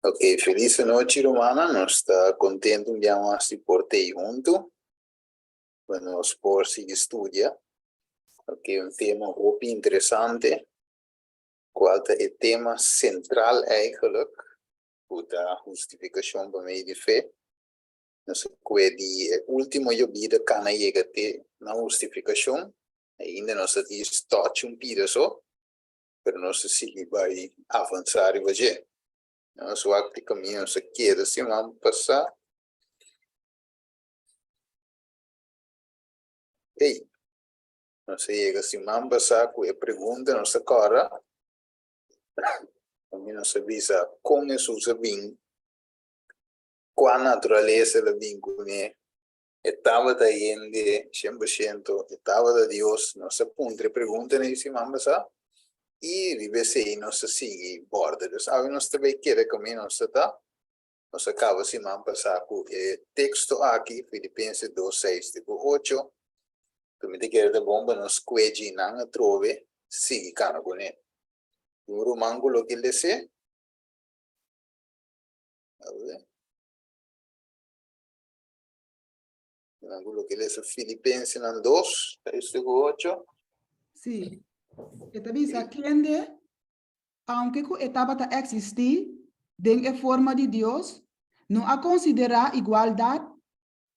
Ok, feliz noche, Romana. Nós está contente de se por te junto. Bueno, nós por si estudia. Ok, um tema muito interessante. Qual é o tema central eigenlijk? Da justificação para meio de fé. Nós que de último eu vida cana chega até na justificação. Ainda nós diz touch pira só. Pero nós se vai avançar e vai. Nós o acto caminho se queda assim vamos passar. Ei, não sei se vamos passar com a pergunta nossa cara. A mim não sabia como isso se bem, qual a natureza da vínculo, estava da gente, 100%, estava da Deus, nossa ponte pergunta nem se vamos passar. E vive se nossa sigue borda, sabe, nós também quer caminho nossa tá. Nós acaba se vamos passar com o texto aqui, Filipenses 2:6, tipo 8. Também te quer da bomba, nós cueji não trove, sigue cana com ele. O romango que ele se Ángulo que es Filipenses 2, versículo 8. Sí. Esta visa atiende, aunque que etapa existir en forma de Dios, no a considerar igualdad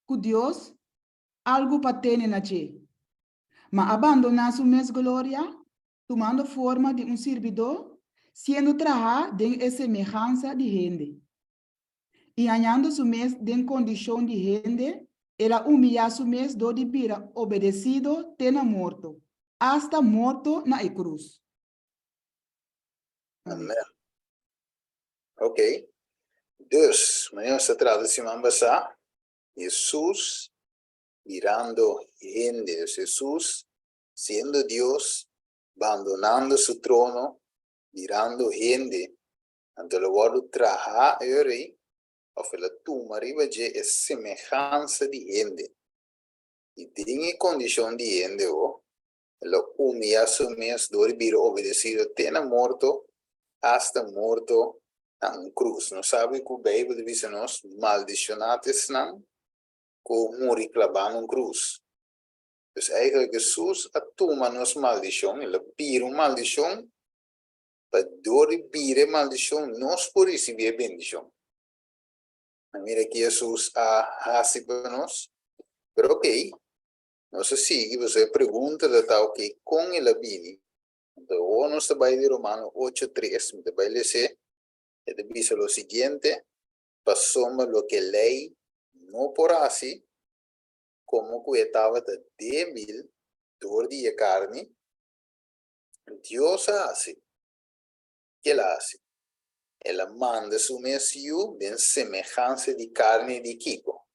con Dios algo para tener na che. Ma abandona su mes gloria, tomando forma de un servidor, siendo trabajar en semejanza de gente. Y añadiendo su mes en condición de gente, ela humilla su mes do de pira obedecido tena muerto, hasta muerto na cruz. Amém. Ok. Dus, meneer se traduce en basar, Jesús mirando gente, Jesús siendo Dios, abandonando su trono, mirando gente, ante lo vuole trabajar o la tumba arriba es semejanza de gente. Y tiene condición de gente, lo humilla su mes, dormir obedecido, tena muerto, hasta muerto na cruz. Não sabe que a Bíblia diz nós maldicionados não, com morrer clavado na cruz. Então, eigenlijk Jesus atuma nos maldição, ele pira uma maldição, para dormir a maldição, nós por receber bendição. Mira que Jesus hace para nós, pero ok, nós sigue, você pergunta de tal que com ele vini. Então, o nosso Bíblia Romano 8:3, me vai ler. Dice lo siguiente, pasamos lo que ley no por así, como que estaba de débil, de carne, Dios hace. ¿Qué la hace? Él manda su mesión en semejanza de carne de Kiko.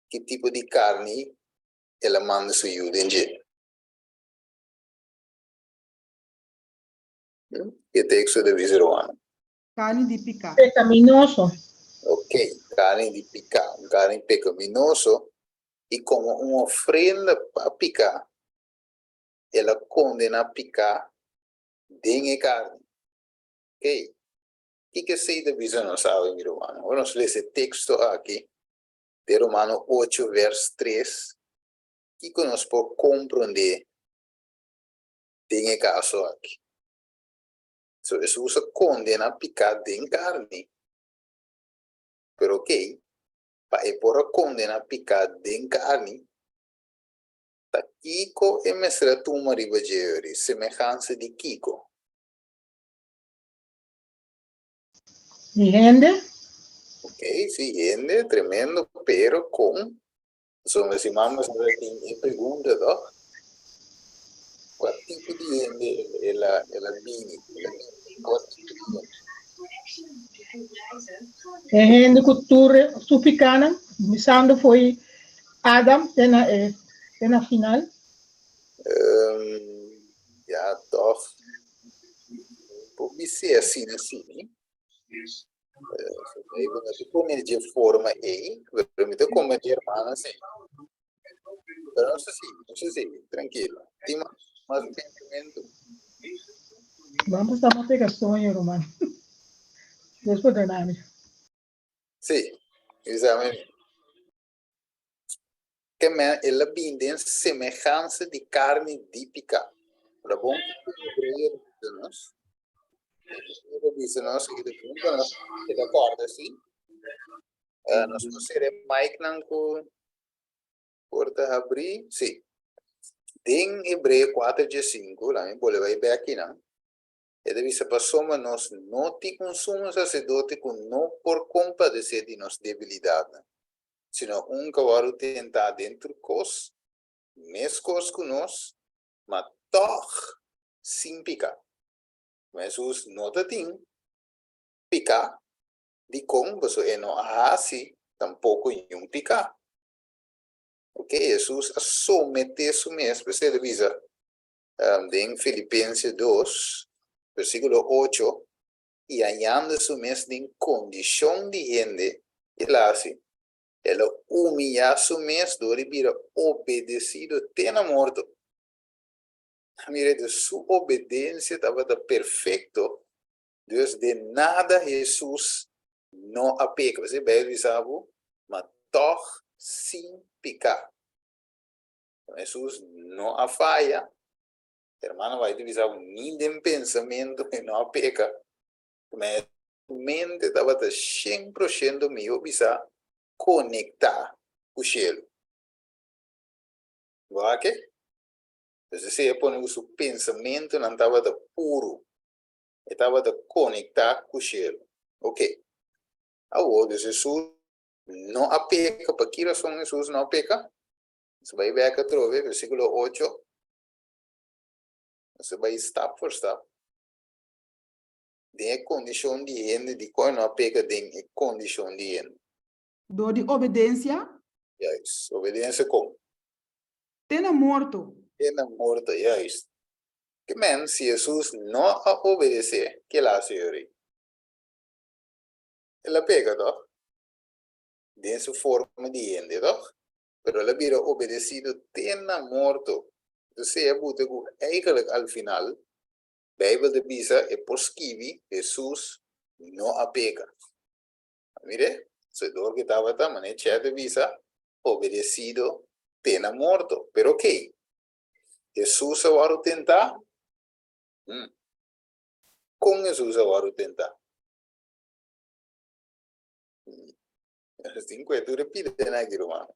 ¿Qué tipo de carne él manda su ayuda en él? ¿Qué texto de Viservano? Carne de picar. Pecaminoso. Ok, carne de picar, carne pecaminoso, y como una ofrenda para picar, ela condena a picar de carne. Ok? O que sei da visão não sabe, meu irmão? Vamos ler esse texto aqui, de Romano 8, verso 3, que nós podemos compreender de caso aqui. So, Jesus condena a picar de carne. Pero ok, para por condena a picar de carne, tá Kiko e mestra tuma ribageri, semelhança de Kiko. ¿Entiende? Ok, sí, gente, tremendo, pero con, si vamos a ver en pregunta, ¿no? ¿Cuál tipo de gente es la Bini? ¿Cuál tipo de ¿Entiende que tú picana? Misando fue Adam en la final. Ja, toch. Pode ser assim, né? Even como de forma aí, permite como de irmã, assim. Pero não sei se, tranquilo. Tem mais pensamento. Vamos a una pegación, hermano. Después de nada. Sim, exatamente. Que ela binde semelhança de carne típica. Tá bom? Nós que de acordo assim. Nós seremos mais que porta abrir, sim. Em Hebreu 4:5, lá em Bolívar e aqui não. E deve ser para soma nós não te consumos sacerdote com não por compadecer de nossa debilidade, sino cavalo tentar dentro cos, mes cos com nós, mas toch sem picar. Mas os nota tem picar de como você não assim tampouco em picar. Ok, Jesus somete isso mesmo, você revisa em Filipenses 2, versículo 8, e hallando su mesmo em condição de gente, ela assim, ela humilha su mesmo, dori vira obedecido até na morte. Mire, de sua obediência estava perfeito. Deus de nada Jesus não apeca. Você bem sabe, mas toch sem picar. Jesus não a falha. Hermano, vai divisar nem pensamento e não apeca. Mas mente estava 100% meu bisa conectar com o cielo. Vai que? Você põe o seu pensamento não estava puro. Estava conectar com o cielo. Ok. Agora, Jesus não apeca. Para que razão Jesus não apeca? Você vai ver aqui outra vez, versículo 8. Você vai step por step. Tem condição de gente de qual não apeca, tem condição de gente. Door die obediência, Yes. Obediência como? tena morto. Pena morta, yes. Que men, se Jesus não a obedecer, que lá se ori? Ela pega, toch? De sua forma de gente, toch? Pero ela vira obedecido, tena morto. Então, se é buto, eigenlijk al final, Bijbel de Bisa é posquivi, Jesus não a pega. Mire, se dor que estava também, de Bisa, obedecido, tena morto. Pero ok, Jesus agora tentar? Com Jesus agora tentar? Assim, coisa repita, né, irmão?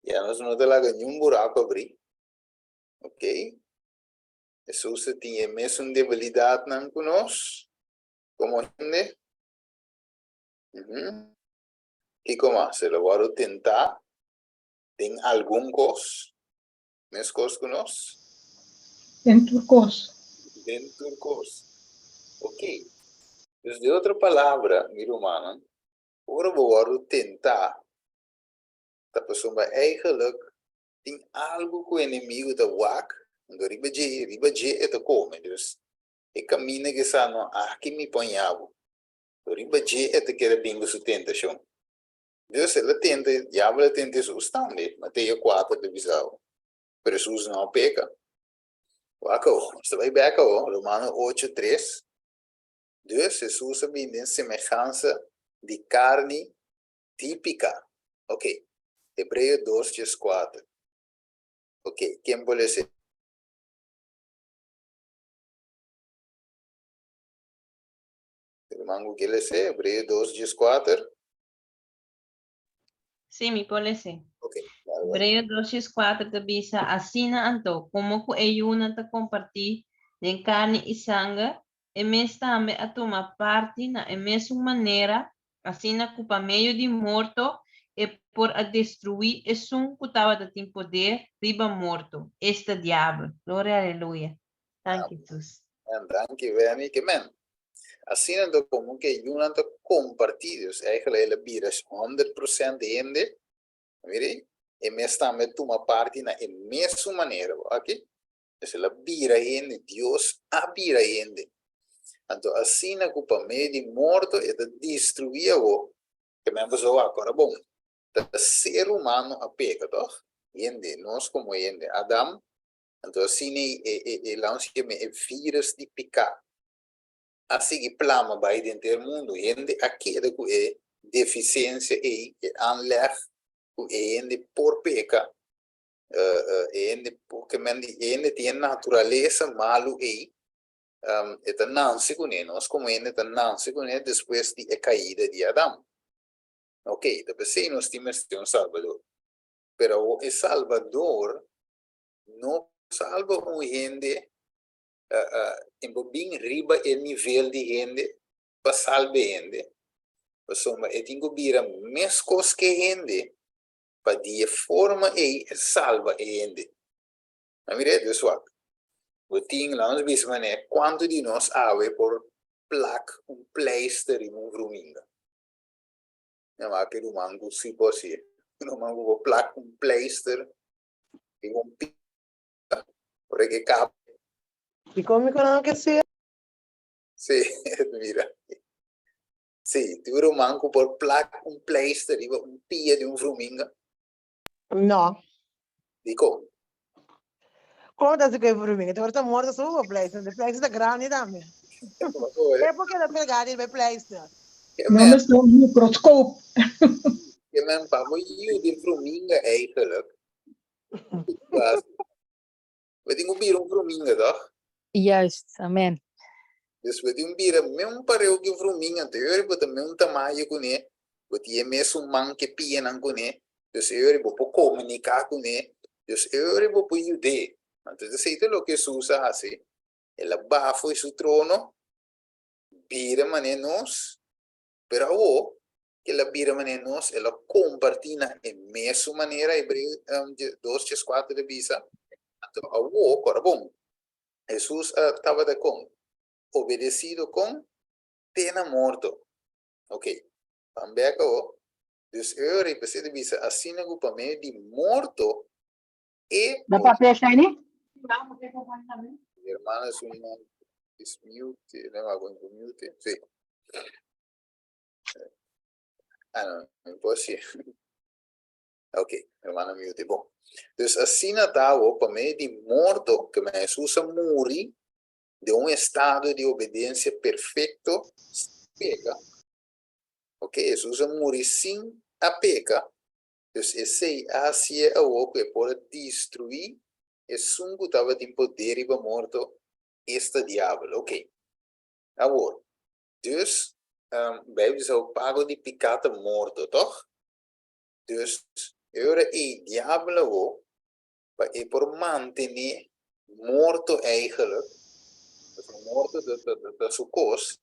E nós não temos nenhum buraco a abrir. Ok? Jesus tinha mesmo debilidade não conosco. Como entende? E como se lo vai tentar? Tem algum coisa? Mesmo coisa conosco? En turcos. Dentro do coisa. Ok. Então, de outra palavra, meu irmão, agora vou tentar. A pessoa vai eigenlijk tem algo que o inimigo da wak, do ribaje é da come, dus e caminha que sa no aqui me ponhavo, do ribaje é da que era bingo su tentação. Dus ela tenta, diabo tenta Jesus também, Mateus 4 de visão, pero Jesus não peca. Wako, você vai ver aqui, Romanos 8:3, dus Jesus tem semelhança de carne típica. Ok, Hebreus 2:4. Ok, quem pode ser? Irmão, que ele é Hebreus 2:4. Sim, me parece. Ok, Hebreos 2:4 te bisa asina anto, como que ayuna te compartir de carne y sangue, e mes también a tomar parte na mesma maneira, asina que para meio de morto, e por a destruir es un que estaba de tem poder, riba morto, este diabo. Glória, aleluia. Thank you, Jesus. dank je wel, que men. Assim ando como que eu não compartilhos, eigenlijk ele vira 100% ende, mire, e me está me toma parte na mesma maneira, ok? Então ela vira ende, Deus a vira ende. Então assim na culpa meio de morto e de destruir o que me pessoa agora bom. O ser humano a peca, toch? Ende, nós como ende, Adam, então assim e lance que me vírus de pecar. assim que plama vai dentro do mundo, gente aquele que é deficiência e anleg, que é por peca, porque gente tem natureza malo e então não se conhece, nós como gente não se conhece depois da caída de Adão. Ok, depois sim nós temos um Salvador, pero o Salvador não salva gente bem riba o nível de gente para salvar gente. Pessoa, eu tenho que vir a mesma coisa que gente para de forma e salva gente. A mim é pessoal. O ting lá nos bispo mané quanto de nós ave por plaque pleister e vrominga. Não há que o mango se posse. No mango por plaque pleister e pita porque cap. E come con che sia? Sì, mira. Sì, tu o mango por plaque pleister e pia de vrominga. No. Dico. Come da si che per me? Ti porta morto su un place, the place da grande da me. E perché da pregare il place? Nou is het een microscoop. Je men pa mo yu de vrominga eigenlijk. We dingen bier vrominga toch? Juist, amen. Dus we dingen bier men pareu que vrominga te eu botar men tamanho com né. Botar é mesmo man que pia nan com né. Dus eu vou comunicar com né. Dus eu vou yu de. Então sei te lo que susa assim. Ela bafo e su trono. Bira manenos. Pero o que la bira manenos ela compartina em mesma maneira Hebreu 2:4 de bisa. Então o corabom. Jesus estava de com obedecido com pena morto. Ok. Também o dus eu represento bisa assim na grupo meio de morto e Dapat pesa ini? hermanas uma dismute, não hago mute. Sim. Ah, não posso. Ok, hermana mute. Bom. Dus assim está o para meio de morto que Jesus morre de estado de obediência perfeito sem peca. Ok, Jesus morre sem a peca. Dus esse assim é o que pode destruir e sungo estava de poder e morto este diabo. Ok. Agora, dus Bijbel is o pago de pecado morto, toch? Dus ora e diablo é por manter morto eigenlijk, morto da sua cos,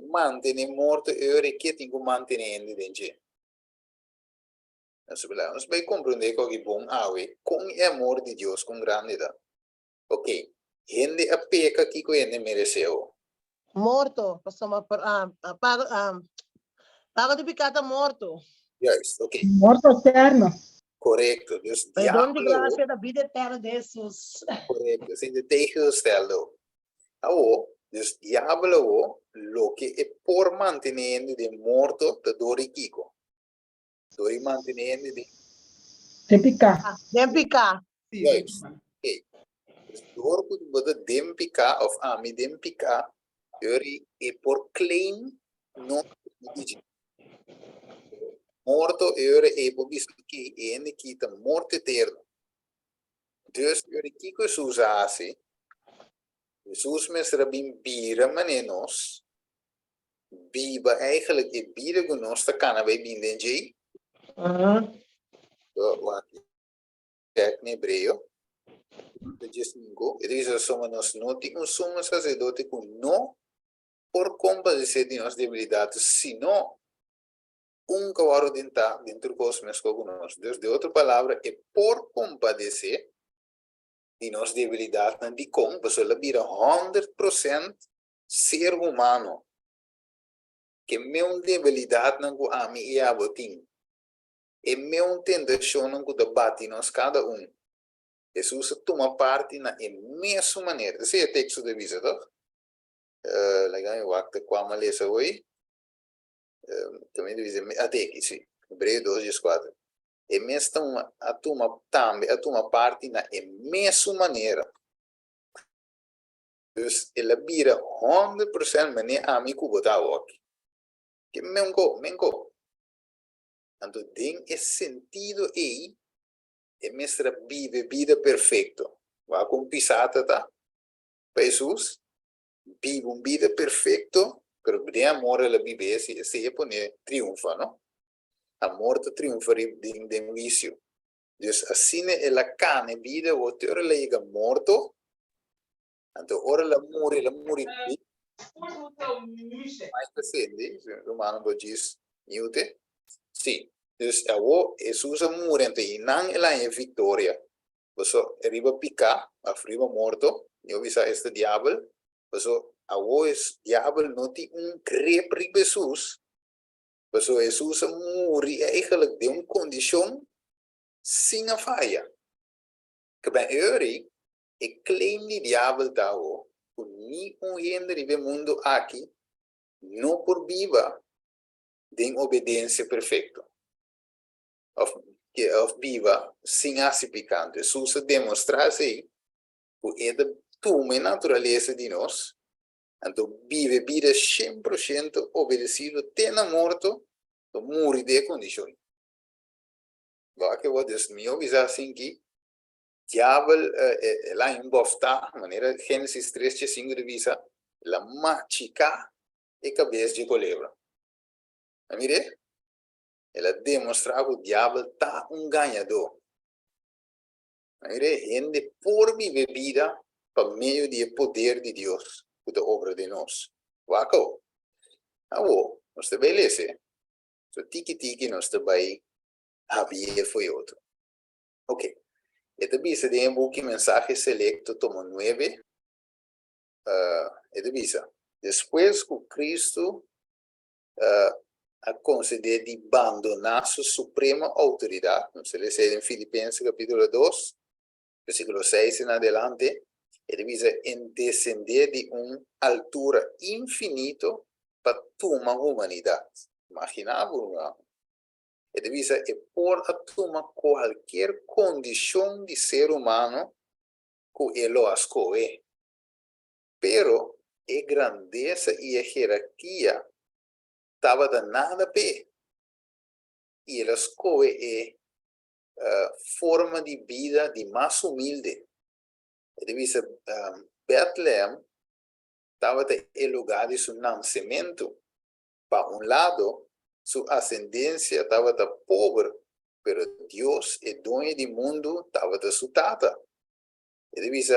manter morto ora que tem que manter dentro. Nós vai compreender que é bom com o amor de Deus com grandeza. Ok, gente a peca que ele mereceu. Morto, passamos per pago di peccato morto. Yes, ok, Morto eterno. correto. Dus Perdão de diablo, graça da vida eterna de Jesus. correto, assim de tegengestelde. Então, dus diablo, lo que é por mantenendo de morto da dori kiko. Dori mantenendo de Tem picar. Nem picar. yes. Ok. Dus door que você dempika of ami dempika, dori é por claim não digit. Morto ora é por visto que ele quita morte eterna. Dus dori kiko suza assim. Jesus mesra bim bira manenos. Biba eigenlijk e bira gunosta kana bij binden jay. Wat kijk in hebreo. De jesningo. Het is somos nos noti un sumo sacerdote con no por compadecer de nos debilidades, sino un cavalo dentro de cosmos con nos. Dus de otra palabra, é por compadecer de nos debilidades, de com, pues la bira 100% ser humano. Que meu debilidade não go a mim e a botim. E meu tentação não go debate nós cada Jesus toma parte na mesma maneira. Esse é o texto de visa, toch? Legal, eu acho que quando lê isso hoje, também diz até aqui, sim. Hebreu 2:4. E mesmo a toma parte na mesma maneira. Dus ela bira 100% mane ami kubota wak. Que mengo. Anto den é sentido aí, é mestra vive vida perfeito. Vai com pisata, tá? Jesus vive vida perfeito, pero de amor ela vive se pone triunfa, no? Amor te triunfa de vicio. Dus assim ela cane vida, o te ora lega morto, anto ora la muri, mais presente, Romano diz, niute, sim. Dus Jesus muri, ante inang ela é vitória. Então, arriba picar, arriba morto, eu vi este diabo, então, es diabo não tem greep op Jesus. Então, Jesus muri eigenlijk de condição sem a falha. Que bem, claim die diabo daar ook, niet onhinder in het mundo aqui, não por viva de obediência perfeita. Of viva sem acipicanto. Jesus demonstrasse que é a natureza de nós, então vive vida 100% obedecido, tena morto, do muri de condição. Vai que vou dizer, me ouvi assim que diabo lá em bofta, maneira Gênesis 3:5 de visa, la machica e cabeça de culebra. Mire? Ela demonstrava que o diabo está ganhador. Ele por viver vida por meio do poder de Deus, da obra de nós. Waco? Nós beleza. So tiki nós também havia foi outro. Ok. Esta visa de um book mensagem selecto tomo 9. Esta visa. Depois que Cristo a conceder de abandonar sua suprema autoridade, como se lê em Filipenses capítulo 2, versículo 6 em adelante, ele visa em descender de uma altura infinita para tomar a humanidade. Imaginava, ele visa por a tomar qualquer condição de ser humano que ele escolhe. Pero a grandeza e a hierarquia estava de nada pé. E ele escolhe forma de vida de mais humilde. Ele diz, Bethlehem estava no lugar de seu nascimento. Para lado, sua ascendência estava pobre, mas Deus, o dono do mundo, estava de sua tata. Ele diz,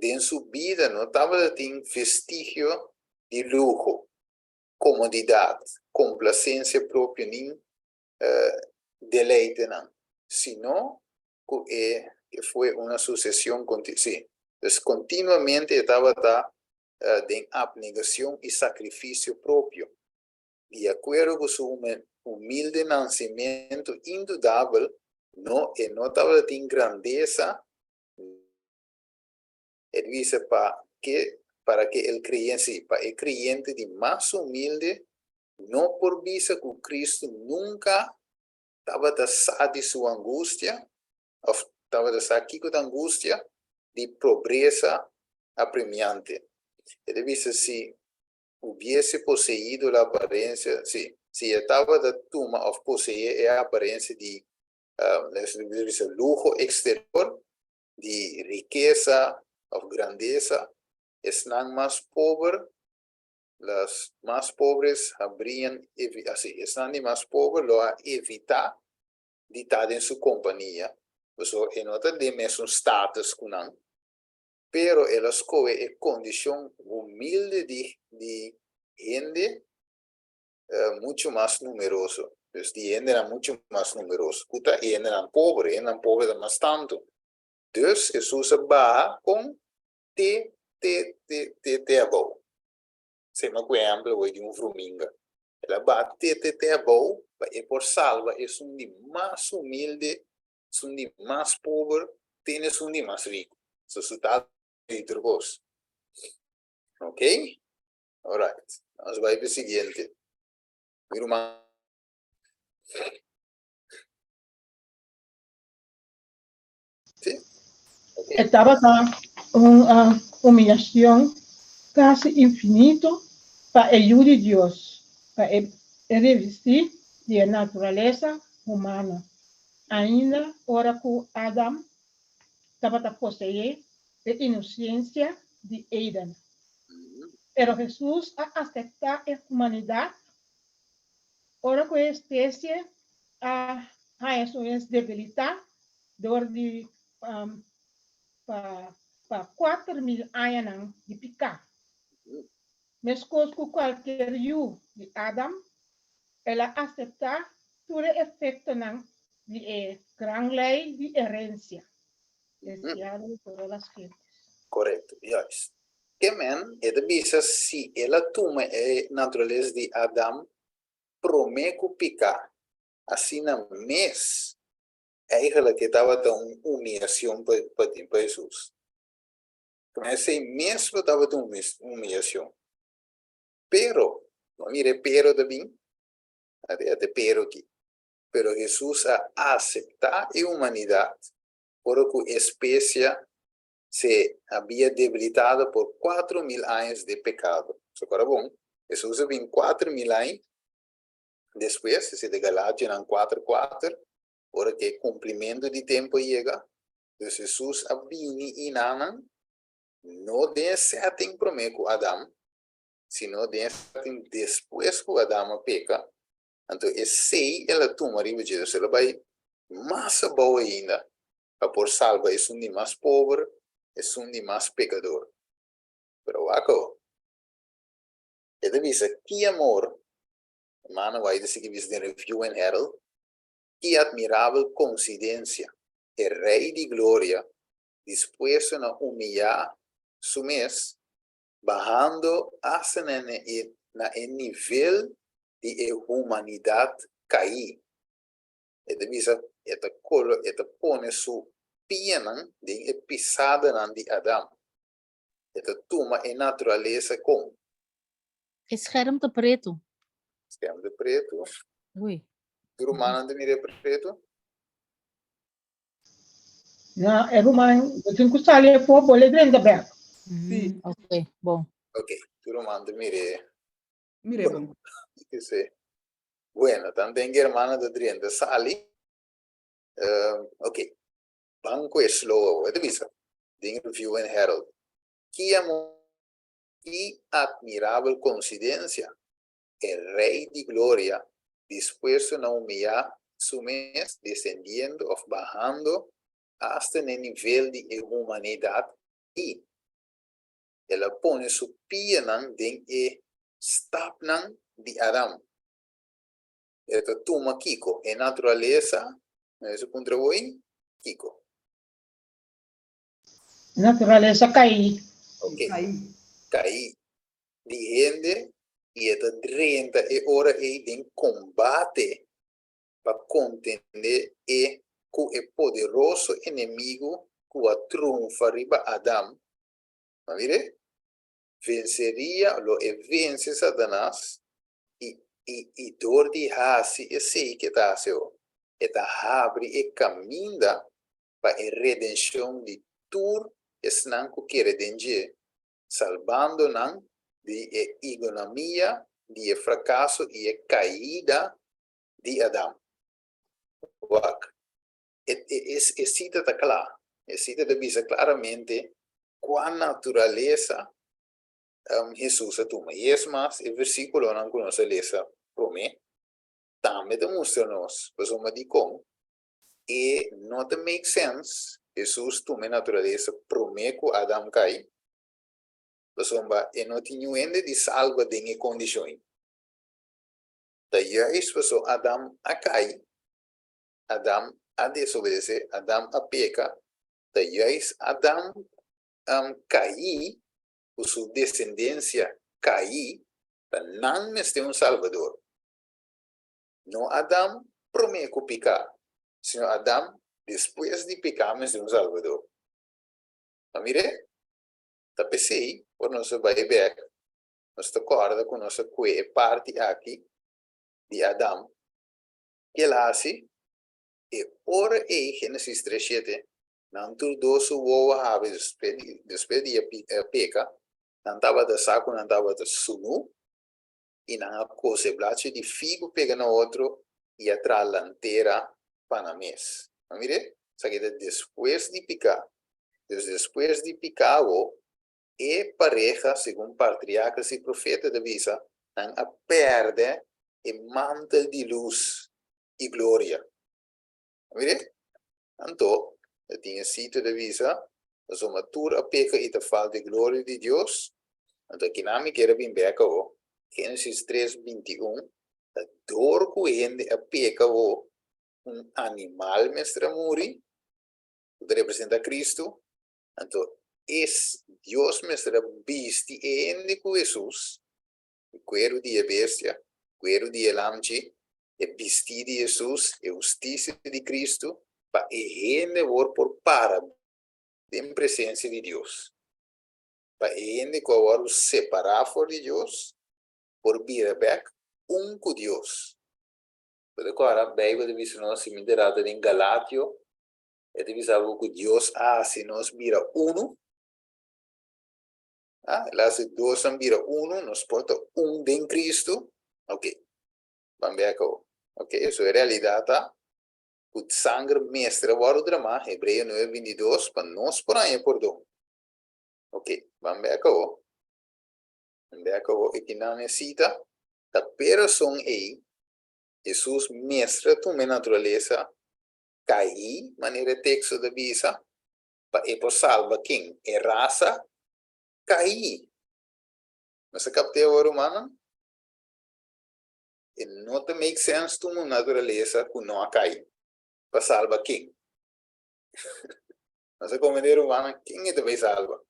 em sua vida não estava de vestígio de luxo, comodidade, complacência própria, nem deleite, não. Sino que foi uma sucessão contínua. Então, continuamente estava em abnegação e sacrifício próprio. De acordo com seu humilde nascimento indudável, não estava em grandeza, ele disse para que el creyente de más humilde, no por vista que Cristo nunca estaba de su angustia, o estaba aquí con angustia de pobreza apremiante. Él dice, si hubiese poseído la apariencia, si estaba de tuma o poseía la apariencia de lujo exterior, de riqueza o grandeza, están más pobres, las más pobres están de más pobres, lo ha evitado de estar en su compañía. Eso no es un status, pero el escoge es condición humilde de gente mucho más numerosa. Entonces, de gente era mucho más numerosa. Y eran pobres más tanto. Entonces, Jesús va con te abou. Se me acuerdo hoy de un fruminga. Ela bate te abou, e por salva, es un de más humilde, es un de más pobre, tienes un de más rico. Eso está de vos. Ok? Alright. Vamos para el siguiente. Mi hermano. ¿Sí? Okay. Estaba uma humilhação quase infinita para ajudar a Deus, para revestir a natureza humana. Ainda, ora que Adam estava a possuir a inocência de Éden. Pero Jesus a aceitar a humanidade, ora que a espécie a sua debilitar, de para 4.000 anos de pecado. Mas com qualquer de Adam, ela aceitar todo efeito de gran lei de herência, deseado de todas as gentes. Correto, yes. Que men, é de bisa se ela toma a natureza de Adam, promeco picar, assim na mês, eigenlijk que estava tão humilhação para Jesus. Mas esse mesmo estava tão humilhação. Pero, não mire pero também, até pero aqui. Pero Jesus a aceitar a humanidade, porque a espécie se havia debilitado por 4.000 anos de pecado. Isso agora bom. Jesus vem 4.000 anos depois, se de Galátia 4:4, ora que cumprimento de tempo chega, então Jesus vini inanan, não de certo prometo Adam, sino de certo depois que Adam peca. Então, esse ela toma riba de Deus, ela vai mais boa ainda, por salvar é um de mais pobre, é um de mais pecador. Pero acá, ele diz que amor, mano, vai dizer que diz de Review and Herald, que admirável coincidência, o Rei de Glória, dispuesto a humilhar su mes, bajando hasta na nível de humanidade cair. Ele diz, ele põe su pena de pisada de Adam. Ele toma a natureza como Scherm preto. esquema de preto, Ui. humano de mire preto. Na Roman, eu tenho que estar ali para o boletim aberto. Sim. Ok, bom. Ok, humano de mire. Mire, bom. Sí. Bueno, también hermana de Drienda Sali. Ok. Banco es slow. ¿Qué visa? Ding Review and Herald. Y admirable coincidencia. El Rey de Gloria, dispuesto a humillar su mes, descendiendo o bajando hasta el nivel de humanidad. Y él pone su pie en el stapnan de Adam. Esto toma Kiko. En naturaleza, esse contra voi, Kiko. Natureza cair. Ok. Aí. Caí. De gente, e esta 30 hora aí de combate para contender com o poderoso inimigo que a triunfa riba Adam. Mas mire, venceria, lo vence Satanás e dor de hasi e sei que está seu. Eta abre e caminha para a redenção de tudo es nan que quer dengue, salvando nan de economia, de fracasso e caída de Adam. E cita está clara. E cita diz claramente qual natureza Jesus toma. E é mais, o versículo não conhece lesa para mim, também demonstra-nos, pois uma de como, e não te make sense, Jesus toma natureza promeco Adam cai, pois uma, e não tinha ainda de salva de condições. Daí é isso, pois Adam a cai, Adam a desobedecer, Adam a peca, daí é isso, Adam cair, por sua descendência cair, para não mais ter salvador. Não Adam prometo pecar, sino Adam, depois de pecar, mais ter salvador. Mas mire, tá pensei, por nosso buyback, nós acorda com nossa parte aqui de Adam, que ele hace, e ora em Gênesis 3:7, Não tudo isso o have despedi a peca, não estava da saco, não estava da sunu, e não coisa blache de figo pega no outro e atrás lanteira para mês. Não mire? Sabe depois de picar, depois de picar e pareja, segundo patriarcas e profetas da visa, não perde o manto de luz e glória. Não mire? Então, eu tinha cito da visa, a somatura a peca e a falta de glória de Deus. Então, aqui na minha quero bem beca, Gênesis 3:21, a dor que a peca, animal mestre muri, que representa Cristo. Então, Deus mestre bisti ende com Jesus, quero de bestia, quero de lamchi, e bisti de Jesus, e justiça de Cristo, para ende por para em presença de Deus. Para ende com separar de Deus, por vir back com Deus. Por agora, a Bíblia deve ser nós imitarada em Galatio, e deve ser algo que Deus se nós vira uno. Lá se dois vira uno, nos porta em Cristo. Ok, vamos ver aqui. Ok, isso é realidade, tá? O sangue mestre, o drama, Hebreu 9:22, para nós por aí, perdão. Ok, vamos ver aqui. Vamos ver aqui, aqui não necessita, a pessoa Jesus mestre, tu me natureza, cair, maneira texto da visa, para e por salva quem? É raça, cair. Mas a captei agora, humana? E não te make sense tu me natureza que não cair. Para salva quem? Mas a comunidade humana, quem é que vai salva?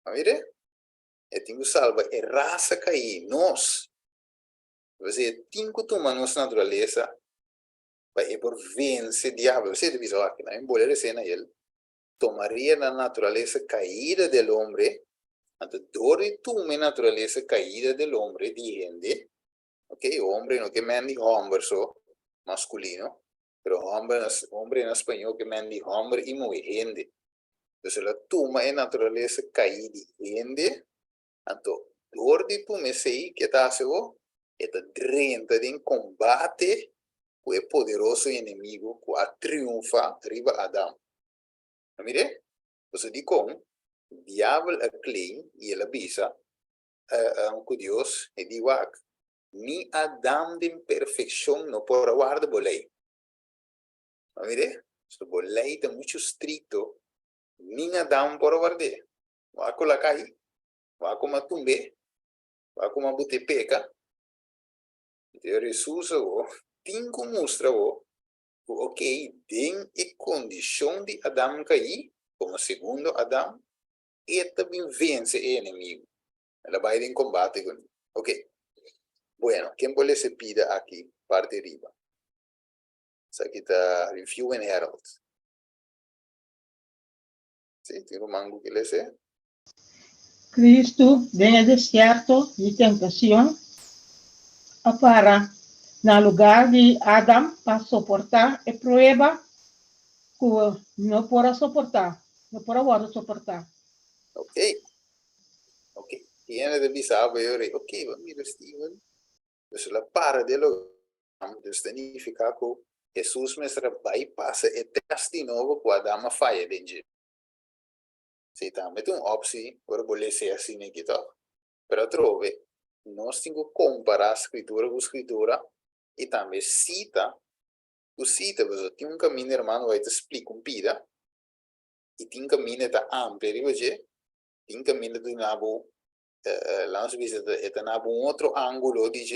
A ver? E tenho salva, é raça cair, nós. Você tem que tomar nossa natureza para por vencer o diabo. Você deve saber que não é boa cena ele. Tomaria na natureza caída do homem, então dor e toma natureza caída do homem de gente. Ok, homem não que mande homem só masculino, pero homem em espanhol que mande homem e mulher gente. Então ela toma a natureza caída de gente, então dor de toma sei que está sendo esta drenta de combate com o poderoso inimigo que triunfa arriba Adão. Mire, você diz como o diabo é clean e ele avisa a Deus e diz ni Adão de perfeição não pode guardar a lei. Mire, a lei é muito estrito, nem Adão pode guardar. Vai com a cair, vai com a tumbe, vai com a butepeca. Então, Jesus tem que mostrar ok, tem a condição de Adão cair, como segundo Adão, e também vence o inimigo. Ela vai em combate com ele. Ok. Bueno, quem pode se pida aqui, parte de riba? Isso aqui está Review and Herald. Sim, tem um mango que lê se. Cristo, en deserto de tentação, para no lugar de Adão para suportar a prueba que não pode suportar, não pode suportar. Ok. Ok. Tiene de avisar, ok, vamos mirar Steven. Então, ela para de lo. Então, significa que Jesus mesmo vai passar o teste de novo com Adão a falha dentro. Se também tem uma opção, agora vou ler se assim aqui, tá? Para trove, nós temos que comparar a escritura com a escritura e também cita, você tem um caminho, irmão, vai te explicar um pida, e tem um caminho da amplo, tem um caminho do nabo, lá nós visita, é nabo um outro ângulo, diz,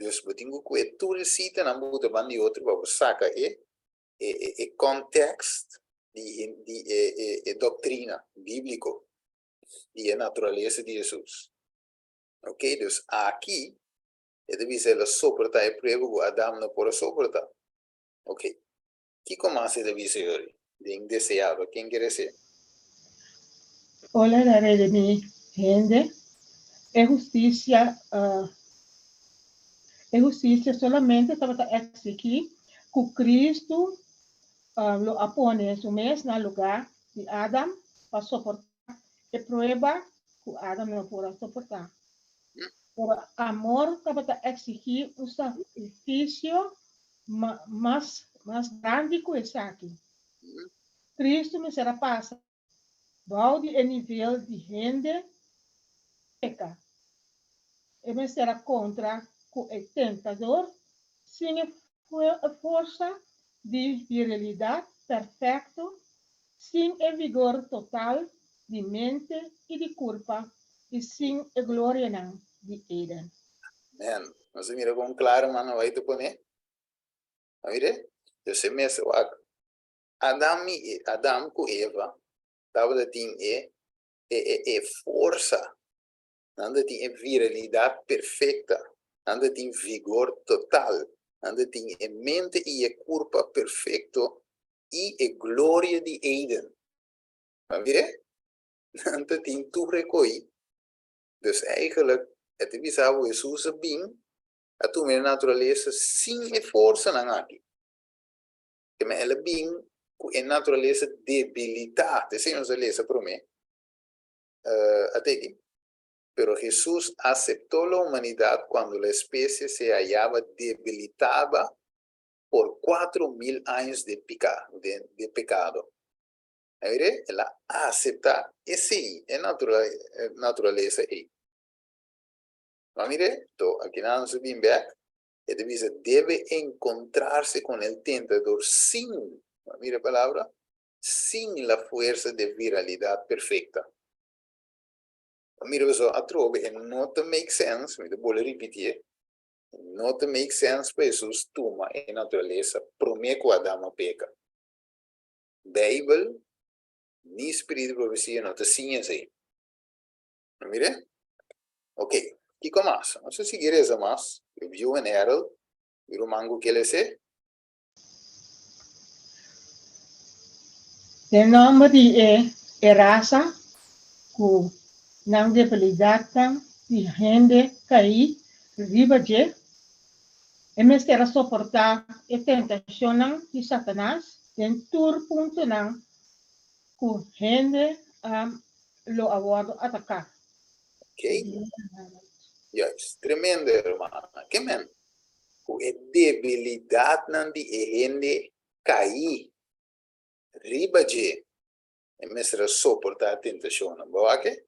você tem que tudo cita, não pode mandar outro, para sacar e contexto de doutrina bíblica e a natureza de Jesus. Ok, então aqui deve ser a suportar a prova que Adão não pode suportar. Ok, que começa deve ser desejável, quem quer ser? Olha, daré de mi gente, é justiça solamente estava aqui com Cristo lo apone su mes na lugar de Adam para soportar a prueba que Adam não pode soportar. Por amor, para exigir um sacrifício mais grande que esse aqui. Cristo me será passa. Balde o nível de rende peca. E me será contra o tentador sem a força de virilidade perfeito, sem o vigor total de mente e de culpa, e sem a glória de Eden. Man, você mira com claro, mano, vai te poner. Mire, eu sei mesmo, Adam com Eva, estava tinha força, anda tinha virilidade perfeita, anda tinha vigor total, anda tinha mente e corpo perfeito e a glória de Eden. Mire, anda tinha tudo recoí. Dus eigenlijk, het is how Jesus bem, a tu minha natureza sem força na aqui. Que me ela bem com a natureza debilitada, se não se lesa para mim. Até aqui. Pero Jesús aceptó la humanidad cuando la especie se hallaba debilitada por 4,000 años de pecado. Mire, ela acepta esse é natureza aí. Mas mire, aqui na nossa Bíblia, deve encontrar-se com o tentador sem, mire a palavra, sem a força de viralidade perfeita. Mire, pessoal, a trove, não make sense, me vou repetir, não make sense para Jesus toma a natureza, promete que Adão peca. Bíblia, nem espírito de profecia, não te ciência aí. Mire? Ok. ¿Qué más? No sé si quieres más. Review en Herald. Miro mango que le sé. El nombre de raza que não debilidade de gente cair riba de e me será soportar a tentação de Satanás em todo ponto não que gente lo aborda atacar. Ok. Yes. Tremendo, hermana. ¿Qué men? Que debilidade não de gente cair riba de e me será soportar a tentação. Boa que?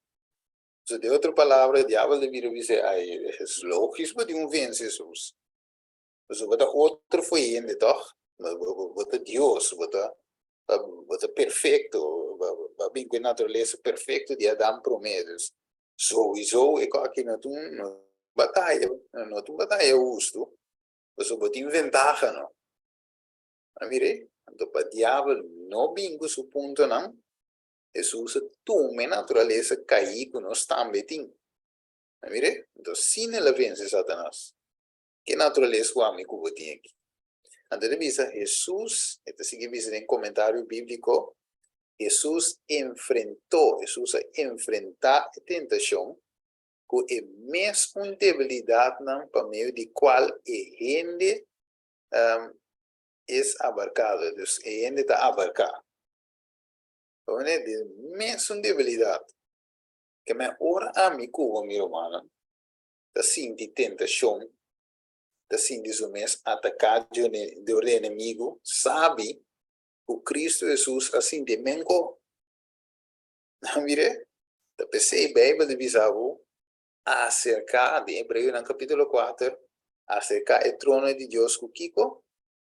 So, de outra palavra, o diabo deveria dizer, é lógico de vence Jesus. So, bota outro foi gente, toch? Bota Deus, bota perfeito, bem com a natureza perfeita de Adão prometes. Sowieso, ik aqui não tem batalha justo. So, bota ventaja, não? Mire, então, para o diabo não bingo su ponto, não. Jesus toma a natureza cair que nós também temos. Mire? Então, se ela vence Satanás, que natureza o homem que tem aqui? Então, Jesus, se visa em comentário bíblico, Jesus enfrentou a tentação com a mesma debilidade para meio de qual a gente é abarcada. Então, a gente está abarcada. Então, é de mesma debilidade. Que me ora a mi cubo, mi hermano, da sinti tentação, da sinti o mês atacado do inimigo, sabe o Cristo Jesus assim de menco. Mire, da pensei Bíblia de bisavo acerca de Hebreu no capítulo 4, acerca do trono de Deus com Kiko,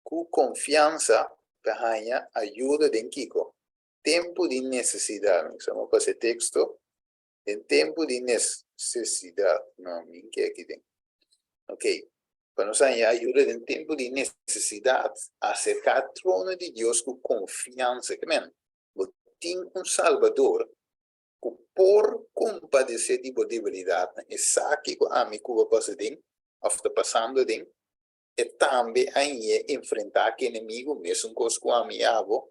com confiança para ajuda de Kiko. Tempo de necessidade, estamos com esse texto. Em tempo de necessidade, não, que aqui tem. Ok. Para nós ajuda em tempo de necessidade, acercar o trono de Deus com confiança. Que men, tem Salvador que por compadecer de debilidade, e sabe que a mim que passa dentro, ou está passando dentro, e também aí enfrentar o inimigo, mesmo com a minha avó,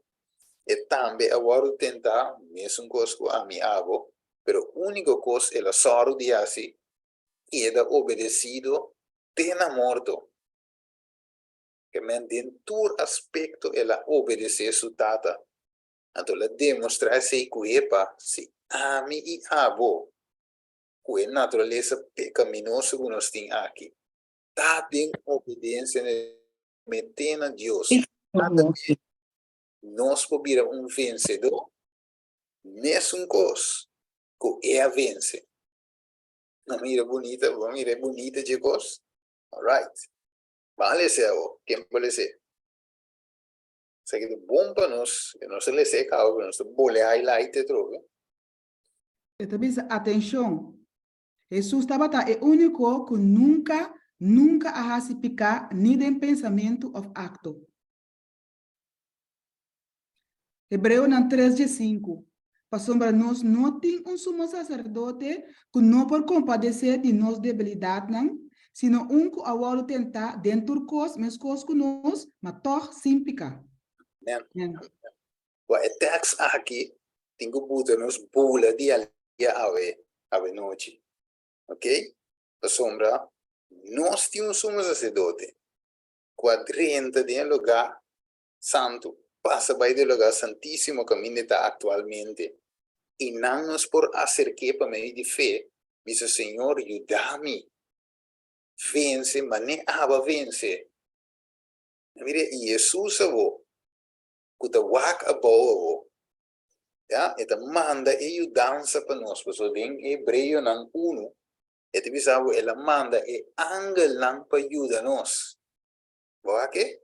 e também agora tentar, mesmo com a minha avó. Pero única cosa es la sordo de así, queda obedecido, pena muerto. que men dentro aspecto ela obedecer su tata. Então, ela demonstra se cuepa, se ame e abo, que natureza pecaminosa que nós temos aqui. Tá bem obediência, metendo a Deus. Nós podemos vencedor, mesmo coisa, que é a vence. Não mira bonita de coisa. Alright. Vale ser, quem pode ser? Isso aqui é bom para nós, que nós le sei algo, nós bole highlight e troca. Então, atenção. Jesus estava é único que nunca a se picar nem de pensamento ou acto. Hebreu 3:5. Para nós não tem sumo sacerdote que não por compadecer de nossa debilidade, sino que a tentar dentro cos, mas cos que nós, mas toch sem picar. O text aqui tem que botar nos bula de alia ave noite. Ok? A sombra, nós temos sumo sacerdote. Quadrenta de lugar santo. Passa by do lugar santíssimo caminho está atualmente. E não nos por acercar para meio de fé. Diz o Senhor, ajuda-me. Vence, mas nem aba vence. Mire, Jesus avô, que está wak above, ja, eta manda e ajudança para nós. Porque em Hebreu não 1, eta bisavo, ela manda e angel não para ajudar nós. Ok?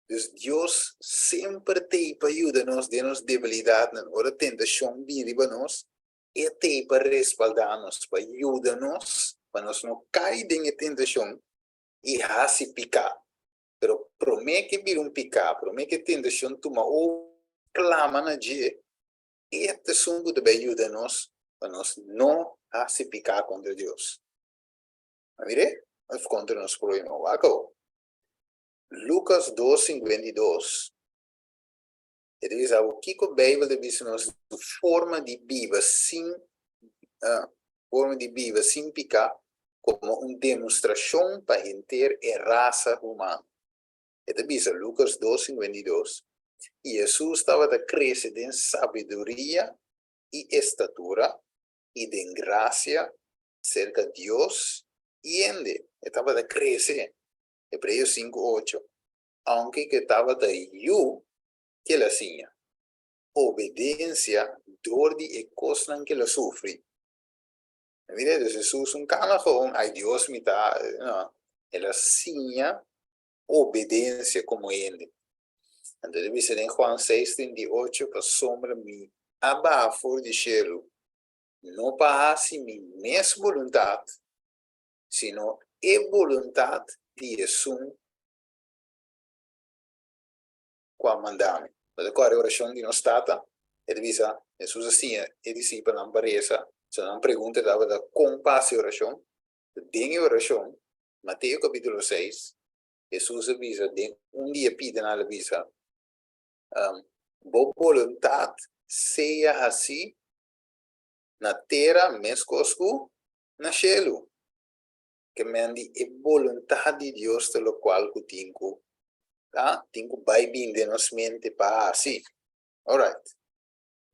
Dus Deus sempre tem para ajudar-nos de nossa debilidade, ou tentação vir para nós, e tem para respaldar-nos, para ajudar-nos, para nós não cair em tentação e se picar. Pero promete que vir picar, promete que tentação toma ou clama na dia, e a tentação vai ajudar-nos, para nós não se picar contra Deus. Mire, nós contra nos problemas. Acabou. Lucas 2:52. Ele diz o que a Bíblia diz nos forma de viva sem picar como uma demonstração para entender a raça humana. Ele diz Lucas 2:52. E Jesus estava a crescer em sabedoria e estatura e em graça cerca de Deus e ele estava a crescer. Hebreus 5:8. Aunque que estava daí que ela tinha obediência, dor de coisa que ela sofre. Mira, Jesus cana com ai Deus me dá, não. Ela tinha obediência como ele. Então, deve ser em Juan 6:38, que a sombra me abafou de cielo, não para assim minha vontade, sino a vontade de Jesus com a mandame. Mas agora a oração de nós tata, ele diz, Jesus assim, ele disse para a empresa, se não pergunta, dava da compasse a oração, tem a oração, Mateus capítulo 6, Jesus avisa, dia pide na avisa, boa vontade seja assim, na terra, mesmo na cielo. Que mandi a vontade de Deus, pelo qual eu tenho, tenho vai bem de nossa mente para assim. Alright.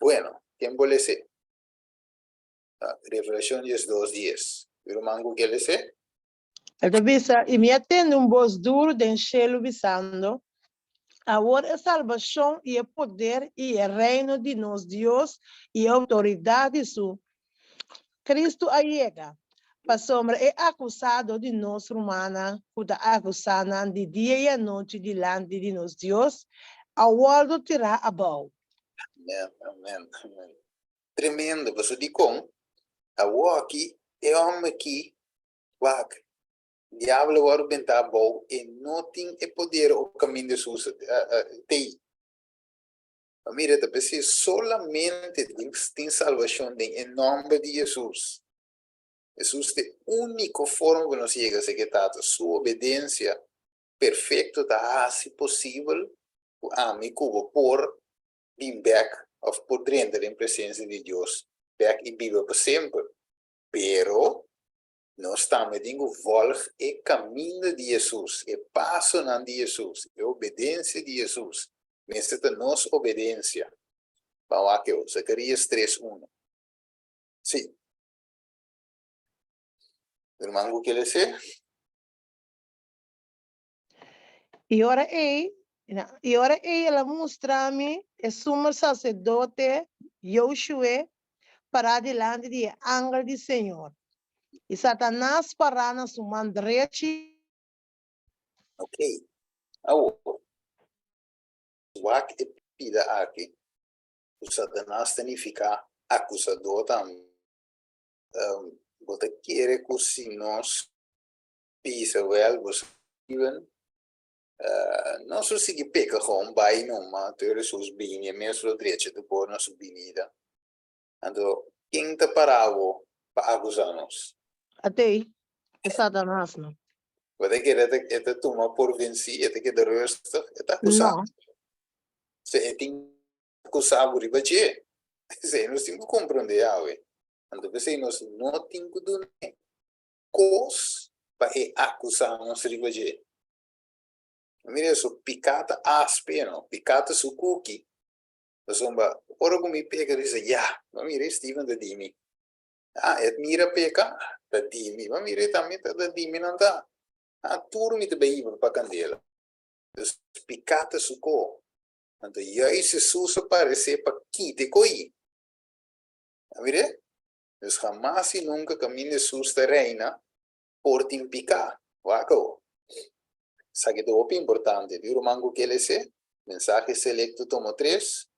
Bueno, quem pode ser? Revelação 2:10. O mango que ele ser? Ele diz, e me atende voz duro del cielo visando, agora a salvação e o poder e o reino de nosso Deus e a autoridade de su Cristo allega. A sombra é acusado de nós humana, que está acusando de dia e a noite diante de nosso Deus, a world terá a bom. Amém. Tremendo, você diz como? A aqui é homem aqui, diabo vai bentar bom e não tem poder o caminho de Jesus tem. Mira, te precisa solamente tem salvação em nome de Jesus. Jesus é a única forma que nos chega a ser que sua obediência perfeita está se possível a mim como por being back of por dentro em presença de Deus back e viva para sempre. Pero Nós estamos dindo volg e caminho de Jesus, e passo na de Jesus, e obediência de Jesus. Necessita nos obediência. Vamos aqui, Zacarias 3:1. Sim. Irmão, o que ele diz? E ora ela mostra-me o sumo sacerdote Josué para delante do ángel do Senhor. E Satanás para na sua mão direita. Ok. Agora, o que pida aqui, o Satanás significa acusador também. Você quer que se nós pisa wel, você não só se peca gewoon bij numa, tu eres os bem, e mesmo direito de pôr na sua vinida. Então, quem te parava para acusar-nos? Até é Satanás, não? Você quer te tomar por vencido, você quer de resto, é acusar. Não. Você tem acusar por ribache. Você não tem que compreender, então você não tem que dar coisa para acusar-nos ribache. Mira isso, picata áspero, picata su cookie. Insomma, ora come pega dice, ma mira Steven da dimmi. Et mira peka, da dimmi, ma mira tammi da dimmi non da. Turmi te beiva pa candela. Dus picata su co. Anto juist Jesus aparece pa kite coi. Mira? Dus jamás y nunca camine Jesus te reina por tin picar. Waco. Sabe do importante, de Romango que ele se, mensaje selecto tomo 3.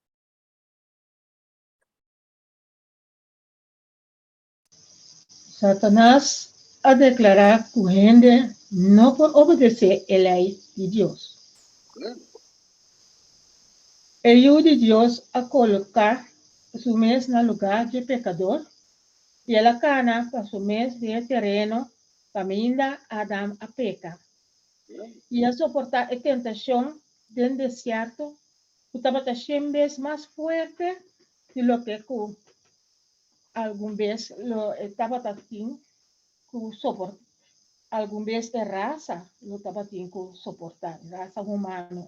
Satanás a declarar que gente no puede obedecer a la ley de Dios. El Hijo de Dios a colocar su mes en el lugar de pecador y a la cana para su mes de terreno caminda Adán a pecar. Y a soportar la tentación del desierto, que estaba 100 veces más fuerte de lo que alguna vez lo estaba teniendo que soportar. Alguna vez de raza lo estaba teniendo que soportar, raza humana.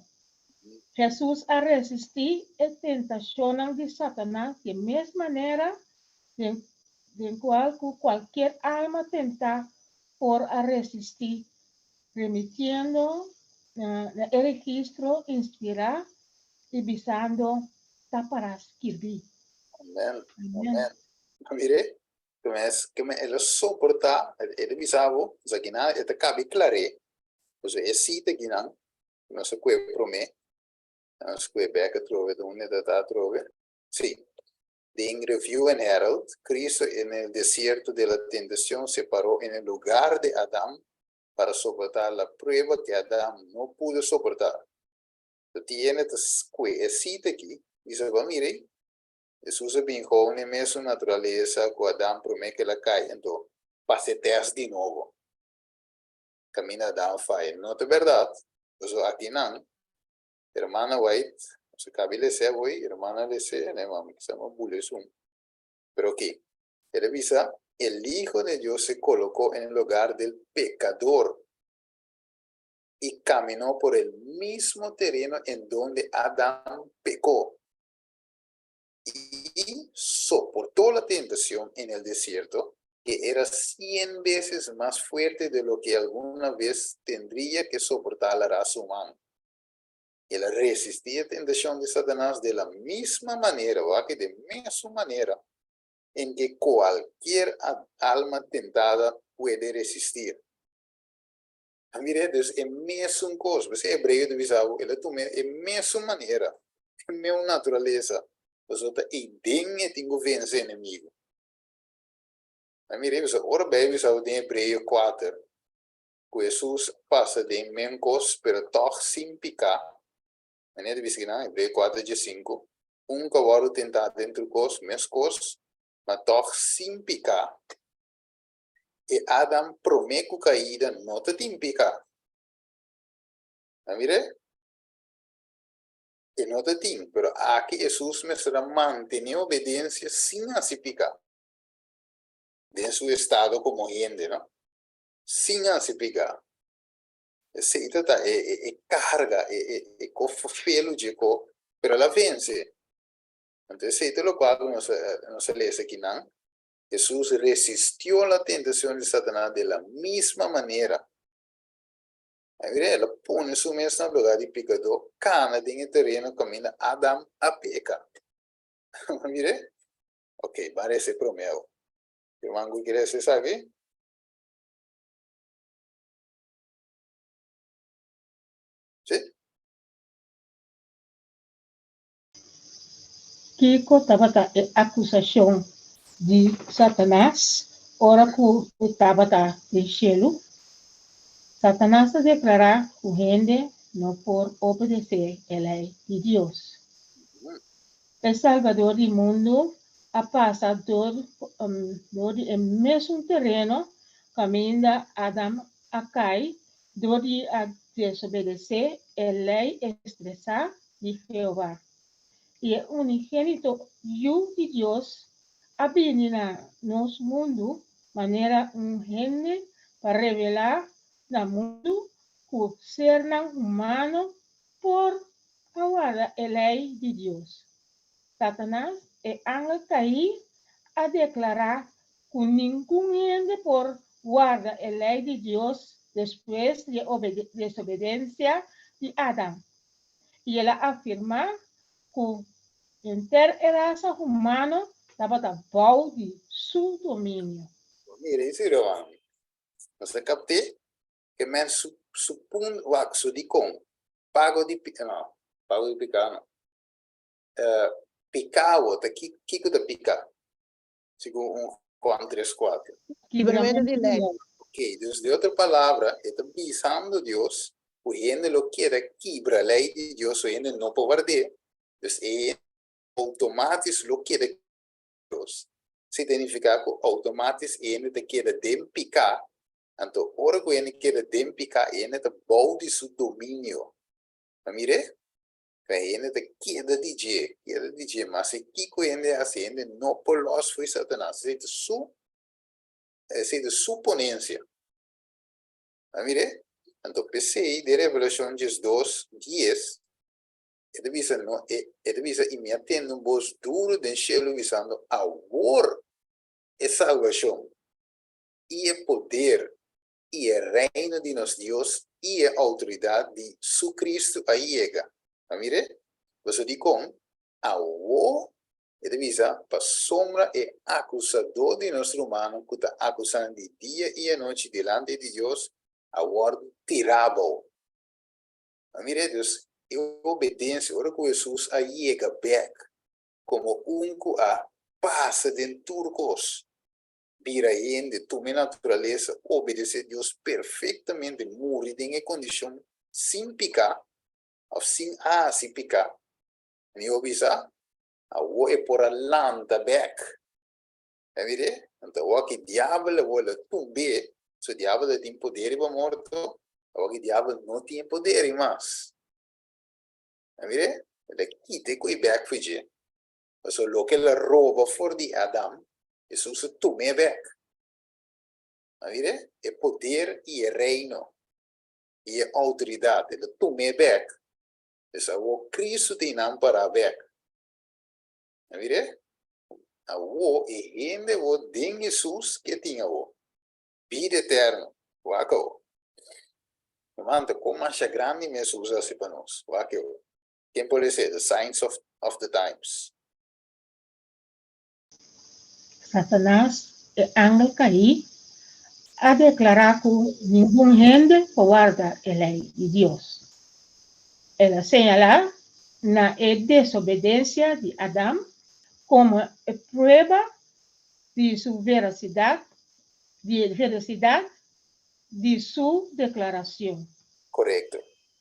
Jesús a resistir la tentación de Satanás de misma manera de cual cualquier alma tenta por a resistir, remitiendo el registro, inspirar y visando para escribir. Amen. Amen. Mire, que me ele soporta, ele bisavo, zakina, ele cabe clare. Pues é cita que não se puede prometer, não se puede beca trove, donde está trove. Sí. En Review and Herald, Cristo en el desierto de la tentación se paró en el lugar de Adán para soportar la prueba que Adán no pudo soportar. Tiene esta cita aquí, dice, mire, Jesús vinculó en su naturaleza que Adán promete que la cae, entonces, pase test de nuevo. Camina Adán falla. No es verdad. Entonces, aquí no. Hermana White, se cabe le sea hoy, hermana le sea, ne mami, que se llama Bulesum. Pero aquí, él avisa, el Hijo de Dios se colocó en el lugar del pecador y caminó por el mismo terreno en donde Adán pecó. Y soportó la tentación en el desierto, que era 100 veces más fuerte de lo que alguna vez tendría que soportar la raza humana. Él resistía la tentación de Satanás de la misma manera, ¿va? Que de misma manera en que cualquier alma tentada puede resistir. Mire, es en misma cosa, pues hebreo de Bisao, él toma en misma manera, en misma naturaleza. Zodat ik dingen tengo vence enemigo. Mire, ora bij zou de Hebreeën 4. Jesus passa de mencos, pero toch sin picar. Meneer de Bisgina, Hebreeën 4 de 5. Cavalo tentado dentro cos, mes cos, mas toch sin picar. E Adam promete caída, não te tem picar. Mire? E não te tem, pero aqui Jesus me será mantener obediencia sin así picar. De su estado como gente, ¿no? Singa se pegar. Seita tá carga, felo de co, pero la vence. Então, seita lo qual nos lê aqui não. Jesús resistió la tentación de Satanás de la misma manera. Mire, ela pone su mesmo lugar de pecador, cana em terreno caminha Adam a peca. Mire, ok, parece promeo. Irmão, que quer se sabe? Sim? Kiko tabata é acusação de Satanás, ora que estava em cielo. Satanás declara que a gente não pode obedecer a lei de Deus. O Salvador do mundo ha passado por o mesmo terreno caminho Adam a Caim, onde a desobedecer a lei expressa de Jeová. E o unigênito de Deus habita no nosso mundo, maneira gente para revelar no mundo que o ser humano por aguardar a lei de Deus. Satanás e ángel caí a declarar que nenhum gente por guardar a lei de Deus depois de desobediência de Adão. E ela afirma que a raça humana estava debaixo de seu domínio. Mire, isso irmão. Você capte que men supun waxo di con pago di no, pago di picano. Picavo, tá kiko da pica. Segundo Juan 3:4. Quebramento de lei. Ok, dus de outra palavra, está pisando Deus, o gente lo quiere quebrar a lei de Deus, o gente não pode guardar. Dus automático lo quiere Deus. Significa que automático ele te quer dempicar. Então, ora que ele quer dempicar, ele te balde seu domínio. Mire? Ele te quer dizer, mas se que ele assim, ele não por los foi Satanás, é de suponência. Mire? Então, pensei de Revelação 2:10, ele visa e me atende voz duro do cielo visando amor e salvação e o poder e o reino de nosso Deus e a autoridade de su Cristo aí chega. Mire? Você diz com amor ele visa para sombra e acusador de nosso humano que está acusando de dia e a noite diante de Deus a word tirabo. Mire, Deus, eu obedência, ora que Jesus aí chega back como que a passa dentro turcos. Vira de tua natureza, obedecer a Deus perfeitamente, morrer em condição sem picar, ou sem se picar. E obisa, a o é por a lanta back. Vede? Então, o que diabo vuole tumbe, se o diabo tem poder para morto, o que diabo não tem poder mais. Vede? Ele quita quei back fugir. Mas o que ele rouba for de Adam, isso se tume back. Vede? É poder e reino e autoridade, ele tume back. Isso é o Cristo tem não para back. Vede? A o e gente o de Jesus que tinha o vida eterna. Wako. Manta como acha grande me usa se para nós. Wako. Quem pode ser the signs of the times. Satanás e ángel caí a declarar que nenhum gente guarda a lei de Deus. Ela señala na desobediência de Adão como prueba de sua veracidade de sua declaração. Correto.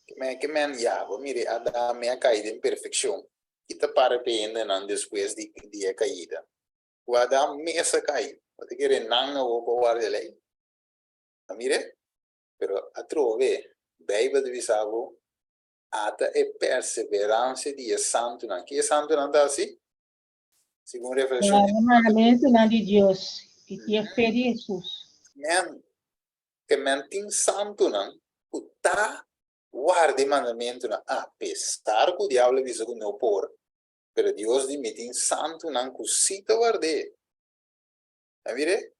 Que men mire, Adam é caída em perfeição. E te para ainda não depois de a caída. O Adam mesmo caiu. Você quer não guardar a lei? Mire, pero a trove, Bíblia de visavo, ata e perseverança de santo não. Que santo não está assim? Segundo reflexão. O mandamento de Deus, que é fé de Jesus. Men, que mentin santo não, tá guarda mandamento não, apesar que o diabo visa que não por, pero Deus de metin santo não que cita guarde. A mire,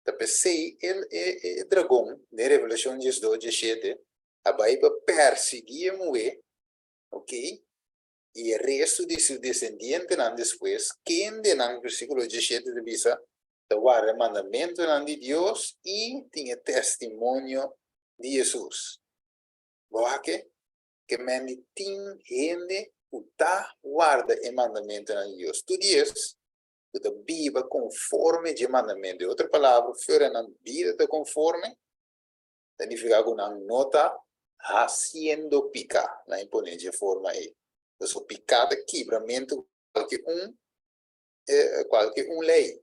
tá pensei el dragão, de Revelação 12:17, a Bíblia perseguia moe, ok? E o resto de seu descendente não depois, quem de não versículo 17 de visa, da guarda mandamento não de Deus e tinha testemunho de Jesus. Boa que mendi tin gente uta guarda o mandamento de Deus. Tu diz que a Bíblia conforme de mandamento. Outra palavra, fora na Bíblia conforme, significa que não nota haciendo pica, na imponente forma aí. Então, picada quebramento qualquer lei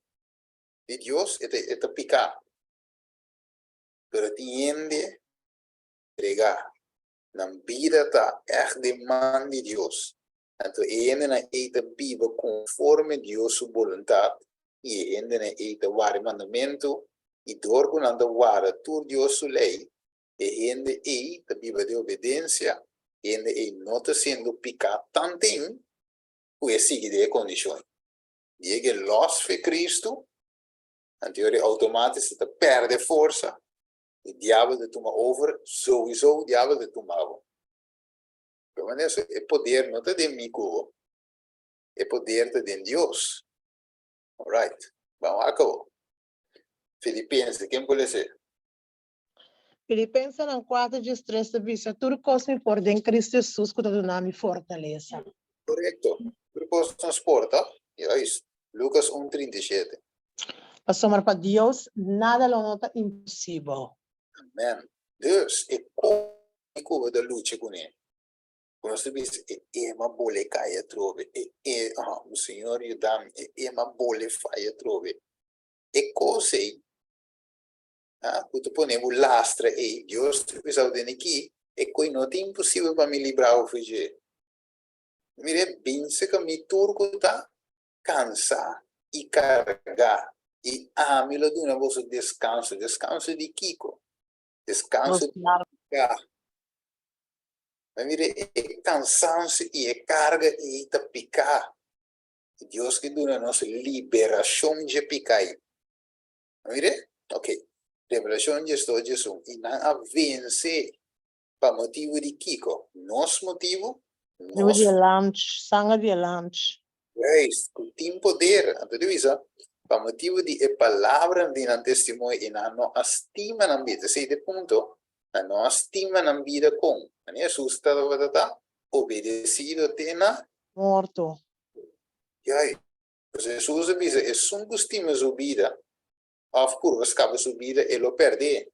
de Deus é picar. Pero tiende entregar. Na vida tá demanda de Deus. Então, ainda na eita Bíblia conforme Deus sua vontade e ainda na eita o mandamento e dor com anda guarda tudo Deus sua lei e ainda a Bíblia de obediência ainda não está sendo picado tantinho que é seguir de condições. E que los fe Cristo, anterior automaticamente perde força. O diabo de toma over, sowieso o diabo de tomava. Então, é poder não está de mim, é poder de Deus. Alright, vamos acabar. Filipenses, quem pode ser? Filipenses 4:3 da visa, tudo coisa por dentro Cristo Jesus que está dando fortaleza. Correto. Propósito transporta, é isso. Lucas 1:37. Passamos para Deus, nada lo nota impossível. Amen. Dus, é como da luta com ele. Quando você diz, é uma bola caia trove, o Senhor e dá-me, é uma bola faia trove. É coisa aí, quando ponemos lastra aí, Deus precisa de aqui, é coisa não é impossível para me livrar o fugir. Mire, pensa que me turco tá cansar e carregar e me lo dá você descanso de Kiko, descanso de carro. Mas mire, é cansaço e é carga e tá picar. Deus que dá a nossa liberação de picar. Mire, ok. Revelação de Jesus e não a vencer para motivo de Kiko. Nosso motivo, Deus de lunch, sangue de lunch. tem poder. Então, isso, para motivo de a palavra de não testemunho e não estima na vida. Sei de ponto, não estima na vida com. Jesus está obedecido tena Morto. e aí Jesus avisa é só estima sua vida of curvas acaba sua vida e lo perde.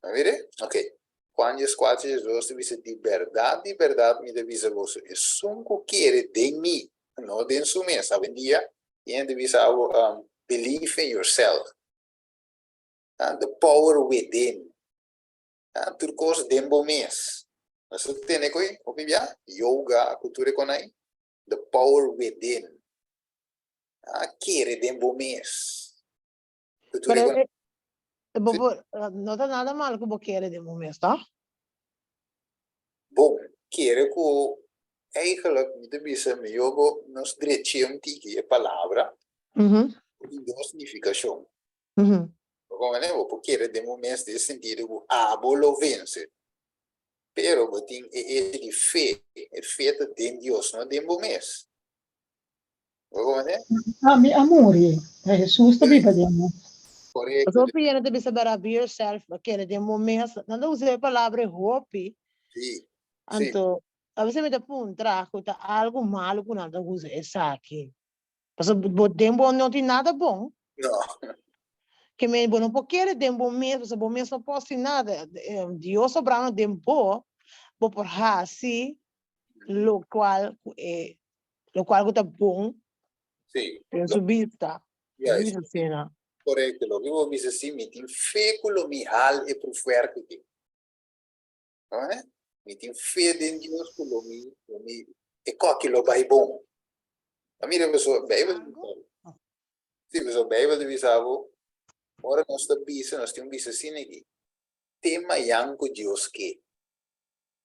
Não vê? Ok. Quando Jesus avisa de verdade me avisa você é só que quer de mim não de sua mesa sabe dia e ainda avisa believe in yourself. The power within. Tudo coisa dentro mês. Mas você tem aqui, yoga, cultura com aí, the power within. Querer dentro mês. Pero não está nada mal que você quer de momento, tá? Bom, querer que eigenlijk me bisa me yogo nos direitinho que a palavra tem duas significações. Como né, o querer de momento de sentido que bolo vence. Pero tem de fé, é feita de Deus, não de momento. Como né? Mi amore, Jesus também pode amor. Correto. Só pieno de saber abrir yourself, quer de momento, não usa a palavra hope. Sim. Então, a vezes me dá um trago, tá algo malo que nada usa essa aqui. Porque o tempo não tem nada bom. Não. Que me não pode querer tempo mesmo, se bom mesmo não pode nada. Deus sobrando tempo, por assim, lo qual está bom. Sim. Em sua vista. Yes. Cena. Correto. Lo que eu disse assim, me tem fé que o Mihal é pro fuerte aqui. Não é? Me tem fé em Deus que o me é que lo vai bom. A minha pessoa, Bíblia, sim, pessoa, Bíblia de visavo, Ora nós temos um bisa assim aqui. Tema yang com Deus que.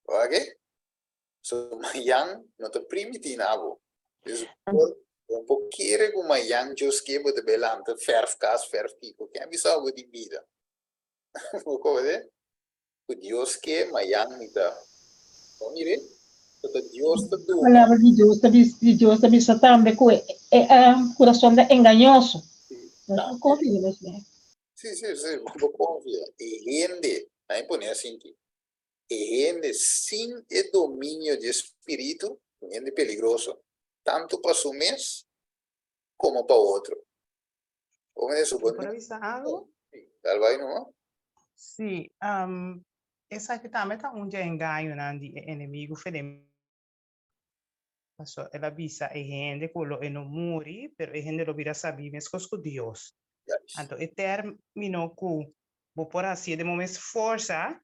Ok? So, yang não está primitinavo. Um pouquinho como yang Deus que bota belante, ferf cas, ferf pico. Quem avisa algo de vida? O que o Deus que, mas yang nita. Então, mire, Deus está A palavra de Deus também está também com o coração da engañoso. Não confia nisso, né? Sim, vou confiar. E rende, aí põe assim aqui. E rende sem o domínio de espírito, rende peligroso, tanto para o mês como para o outro. Como é isso? ¿Puedo avisar algo? Tal vai não? Sí, exactamente onde engaño de inimigo fede. Passo ela avisa e gente quello e non muri, però e gente lo vira sabi mescos con Dios. Anto e termino cu bo por assim de momento força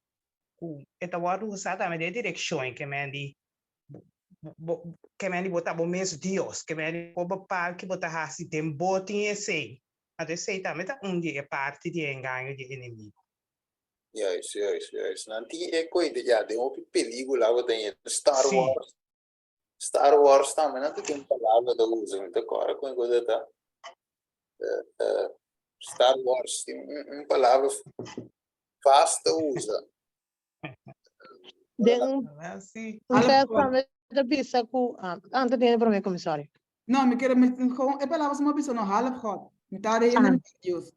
cu eta wadu usata me de direção que me di que me di botar bo mes Dios, que me di bo papal que botar assim tem botin e sei. Anto sei também tá onde é parte de engaño de inimigo. Yes. Nanti é coisa já de um perigo lá que tem Star Sim. Wars. Star Wars também não tem palavra da usa muito agora com coisa tá. Star Wars tem palavra fasta usa. Assim. Então, também da bisa ku antes de para mim comissário. Não, me quero gewoon é palavras uma pessoa no half God. Me tá aí Ah. no Deus.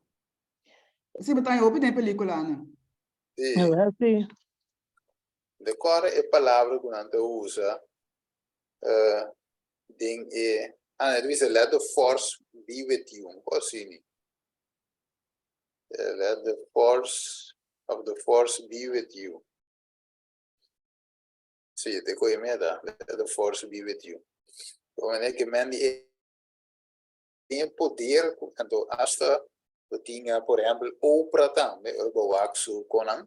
Se botar em open tem película, né? Sim. Decora é palavra que não usa. Ding é deve ser let the force be with you. Assim. Let the force of the force be with you. Sim, te coimeda. Let the force be with you. Como é que mandi tem poder quando hasta tinha, por exemplo, Oprah também, o Boaxu Conan,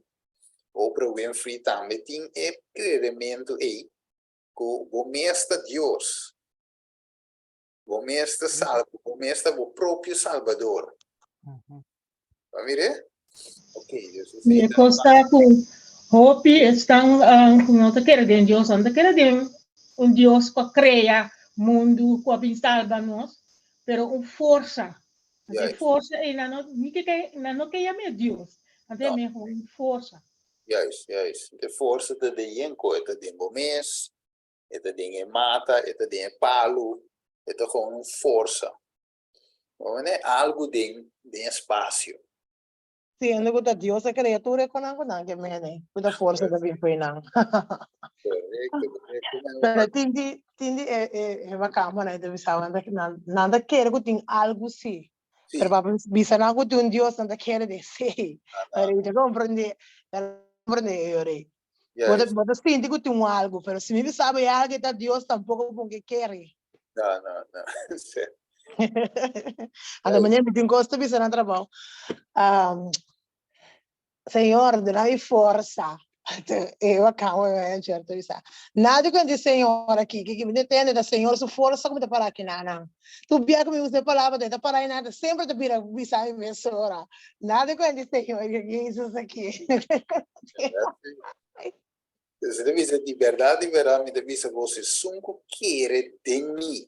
Oprah Winfrey também tem elemento aí que o mestre Deus, o mestre salvo, o mestre o próprio Salvador. Vai ver? Ok, Jesus. E costa com hope estão não te quer de Deus, não te quer de Deus para criar mundo para salvar nós, pero força. A força é não que llame Deus, até mesmo força. Yes. De força de denko, é de mês, é de mata, é de palo, é gewoon força. Não é algo de espaço. Sim, ando com Deus a criatura com não que me né. Com a força da bem foi não. Correto. Pero tindi é bacana, né? Deve saber que nada quer que tem algo sim. Pero para bisa na ko tem Deus nada quer de sei. Pero eu compreende eu rei. Pode sentir que tem algo, pero se me sabe algo que tá Deus tampouco porque quer. Não. Certo. Amanhã me tem gosto de bisa na trabalho. Senhor, dai força. Eu acabo certo isso. Nada que diz Senhor aqui, que me entende da Senhor, sua força como te parar aqui não. Tu bia que me usa a palavra de parar nada, sempre te vira bisa emissora. Nada que diz Senhor, que Jesus aqui. Se deve ser de verdade, me deve ser você sunco querer de mim.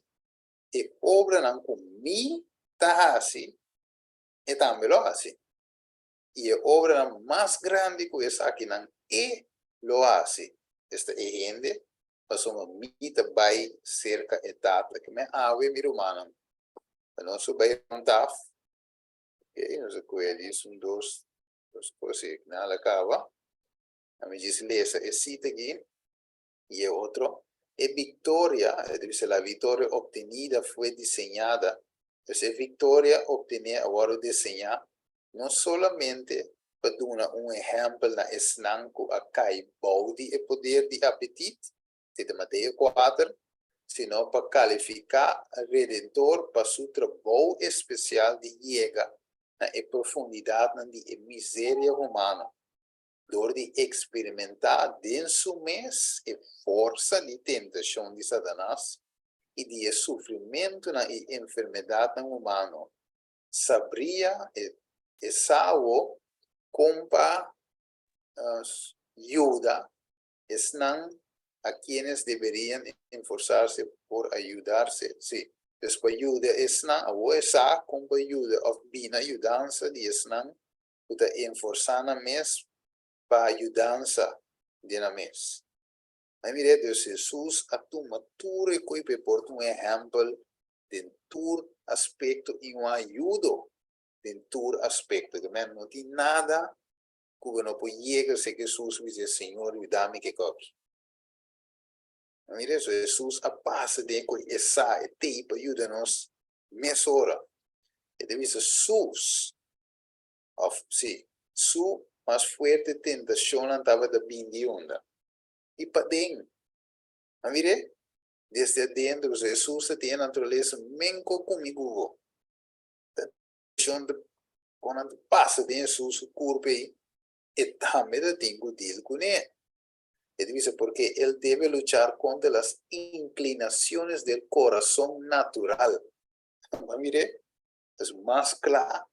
E obra não comigo, tá assim. E também lo assim. E a obra mais grande que essa aqui não é lo hace. Esta é gente, mas uma mita vai cerca de data que me ave mi romano. Não sou bem um taf. E não sei qual é isso, dois coisas que não acaba. A mim diz lesa é cita aqui e é outro. E vitória, deve ser a vitória obtenida foi desenhada. Então, a vitória obtenida agora desenhada não somente para dar exemplo na esnanco a cai baudi e poder de apetite, de Mateus 4, sino para qualificar o Redentor para seu trabalho especial de llegar na profundidade da miséria humana, door de experimentar denso mês e força de tentação de Satanás e de sofrimento na enfermidade humana, sabria e Esaú compa ayuda, están a quienes deberían esforzarse por ayudarse. Sí, después ayuda, están a esa compa ayuda, o bien ayudanza, de están, puta esforzando mes para ayudanza de la mes. Mas mire, Deus Jesus, a tu matura e por um exemplo de tu aspecto e ajuda de tu aspecto. Não tem nada que não pode chegar se Jesus dizer, Senhor, ajuda-me que coisa. Mire, Jesus a passa de essa etapa ajuda-nos nessa hora. E deve ser sus, sim, su mais forte tentação estava da bindi onda. E para dentro, mire, desde dentro, Jesus tem a natureza menco comigo. Quando passa de Jesus, o corpo aí, e também tem que deal com ele. Ele diz porque ele deve lutar contra as inclinações do coração natural. Mas mire, é mais claro.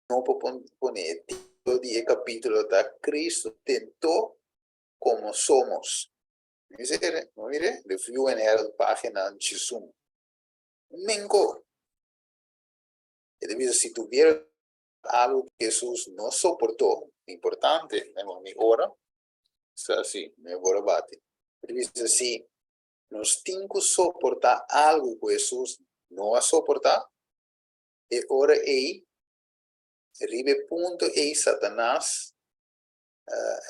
Não pode poner todo o capítulo da Cristo tentou como somos. Mire, review en la página de Jesus. Mengo. Ele diz, si tuviera algo que Jesús no soportó, importante, mi hora, es así, mi hora bate. Ele diz, si nos tenemos que soportar algo que Jesús no va a soportar, y ahora ahí, arriba punto ahí, Satanás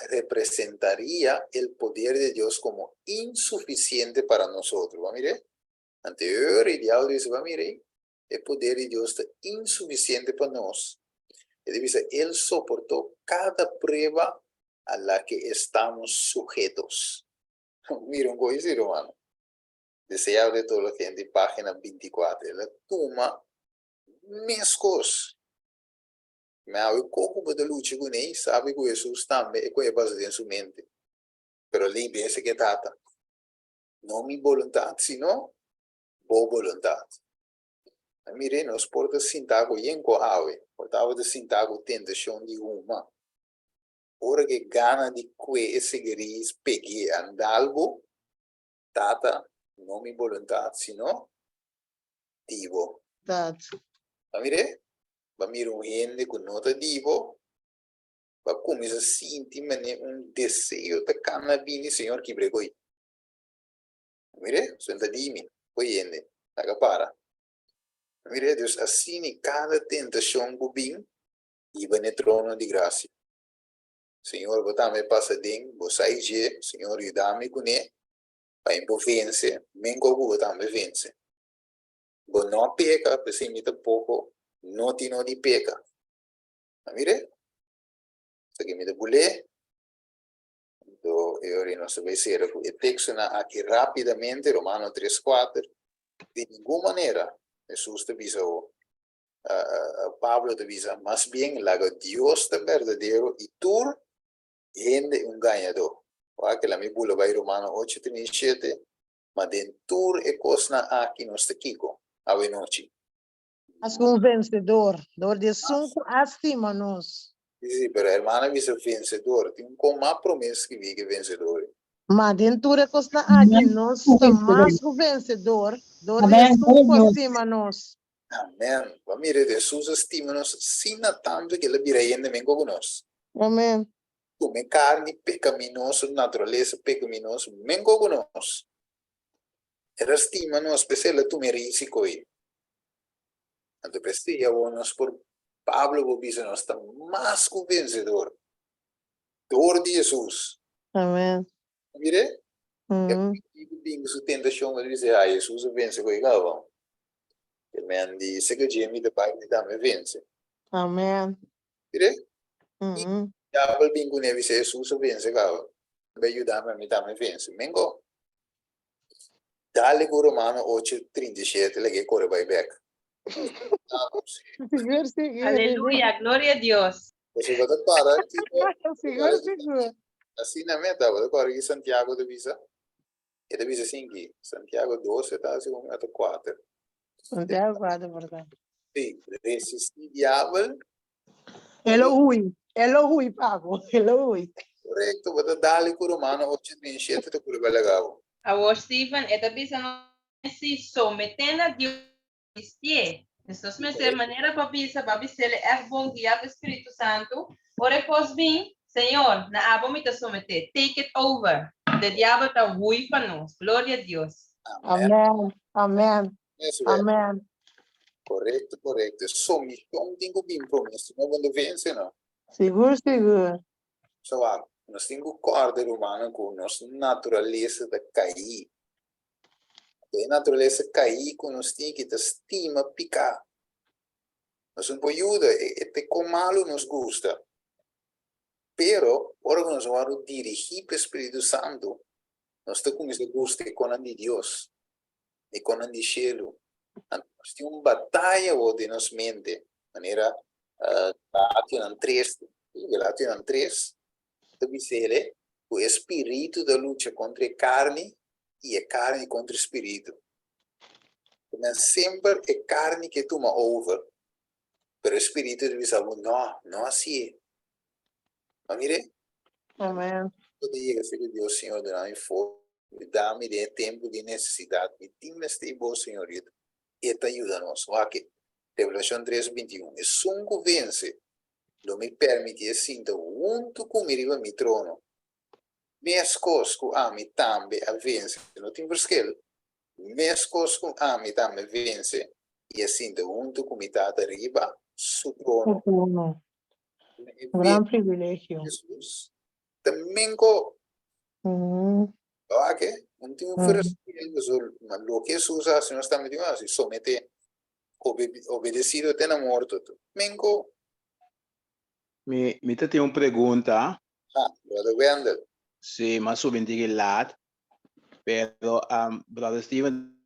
representaría el poder de Dios como insuficiente para nosotros. ¿Va? Mire, anterior el diablo dice, va, mire, el poder de Dios es insuficiente para nosotros. Él dice, él soportó cada prueba a la que estamos sujetos. Miren, voy a decir, hermano. Deseable toda la gente, página 24. La toma mis cosas. Me hago como de lucha con él, sabe que Jesús también es que pasa en su mente. Pero le piensa que trata. No mi voluntad, sino vos voluntad. Mire, nos porta sintago y encojawe. Portava de sintago tentación de uma. Ora que gana de que esse gris pegue andalgo, tata, no mi voluntad, sino divo. That. Mire, va mire un gente con nota divo, va comienza a sentir deseo de cannabini, Señor, que bregoi. Mire, senta dimi, poi gente, la para. Mire, Deus assim cada tentação bobin e vai no trono de graça. Senhor, você me passa dentro, você aí, Senhor, ajuda-me com ele, para eu vencer, mengo você me vence. Você não peca, você me dá pouco, não te não de peca. Mire, isso aqui me dá bulé. Então, eu não sei se era o texto aqui rapidamente, Romano 3:4, de nenhuma maneira. Jesús te avisa, Pablo te avisa, más bien la Dios es verdadero y tú eres un ganador. Que la mi bula va a Romano 8:37, mas den tú es cosa aquí no está kiko, a noche. As um vencedor, dor de sunco acima nós. Sí, pero hermana dice vencedor, tiene un más promesa que vive vencedor. Mas dentro é costa aqui nós mais o vencedor, dor de sunco acima nós. Amén. Mire, Jesús estima-nos sin tanto que le virayende mengo con nos. Amém. Come carne pecaminosa, naturaleza pecaminosa, mengo con nos. Era estima-nos, especial tu merisi coi. Anto prestia nos por Pablo bobisa nos está más que vencedor. Dor de Jesús. Amém. Mire, Mm-hmm. su tentación, ele dice, Jesús vence coi galvão. Ele me dice que Jamie de pai me dá me vence. Amém. Mire, Mm-hmm. já o bingo ne dice Jesús vence galvão. Vai ajudar me dá me vence. Mengo. Dale con Romano 8:37, le che corre vai back. Aleluya, gloria a Dios. Você vai para, Seguro. assim na meta, vai para aqui Santiago de Visa. E de Visa sim aqui, Santiago 12, tá, segundo até 4. Santiago, guarda, verdade. Sim, resistir diabo. Elo hui, pago. Elo hui. Correto, vou dar com Romano 8:37 de curva legal. Agora, Stephen, esta bisa se sometendo a Deus. Então, mas de maneira para bisa ele é bom guiar do Espírito Santo. Ora, depois vem, Senhor, na aba me te someter. Take it over. O diabo está ruim para nós. Glória a Deus. Amen. Amen. Isso é. Amen. Correto, correto. Somissão tem que vir promessa, não vamos vencer, não. Seguro, seguro. Só nós temos o corda romano com nossa natureza de cair. A natureza cair com nós temos que te estima picar. Nós não podemos ajudar, é como malo nos gusta. Pero, ora nós vamos dirigir para o Espírito Santo, nós temos que gostar com a de Deus, e com a de cielo. Nós temos uma batalha de nossa mente, maneira, Gálatas 3, Gálatas 3, dice o espírito da luta contra a carne e a carne contra o espírito. Mas sempre é carne que toma over. Pero o espírito diz, não assim. Mas mire, Amen. eu digo que Deus, Senhor, dá-me de tempo de necessidade. E time este bom, Senhorito. E te ajuda-nos. Aqui, Revelação 3:21. E sunco vence. Não me permite sinta junto comigo mi trono. Minhas coisas a mim também a vence. Não tem verschil. Minhas coisas a mim também vence. E sinta junto comigo arriba su trono. Un gran privilegio. Jesus. Também com aqui, não tem verschil. Mas o que Jesus faz, nós estamos dizendo, se somete obedecido até na morte. Mengo. Me tem uma pergunta. Brother Wendell. Sim, mas subentende lá. Pero, Brother Stephen,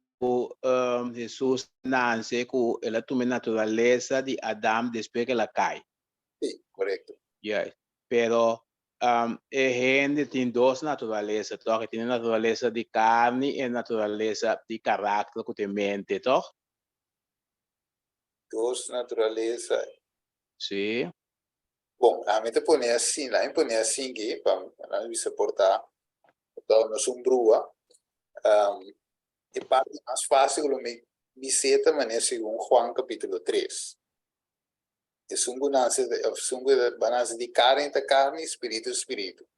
Jesus nasce com ela toma natureza de Adão depois que ela cai. Sim, correto. Yes. Pero, a gente tem duas naturezas, toch? Tem a natureza de carne e a natureza de caráter que tem mente, toch? Duas naturezas. Sim. Bom, a mim te põe assim, lá põe assim que para se portar, então nós brua, e parte mais fácil que me visita, mas segundo Juan capítulo 3. É sungo banase de carne, espírito, espírito.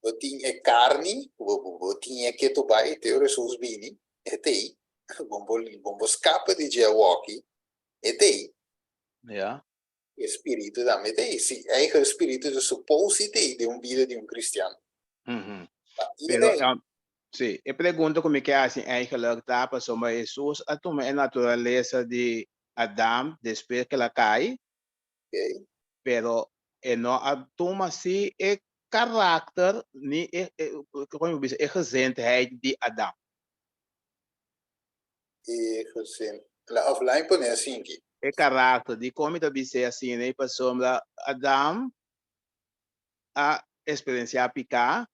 Botin é carne, botin é que tu vai ter Jesus bini, é tei, bombo escapa de Jawaki, é tei. Yeah. Espírito também tem esse é o espírito de supósito de vida de cristiano. Pero, sim, eu pergunto como é que assim eigenlijk tá para somar Jesus a tomar a natureza de Adão depois que ela cai. Okay. Pero não a toma assim é caráter nem como diz é gezindheid de Adão. E assim, lá offline põe assim que É caráter de como está dizer assim, né? Para somar Adão a experiência picar.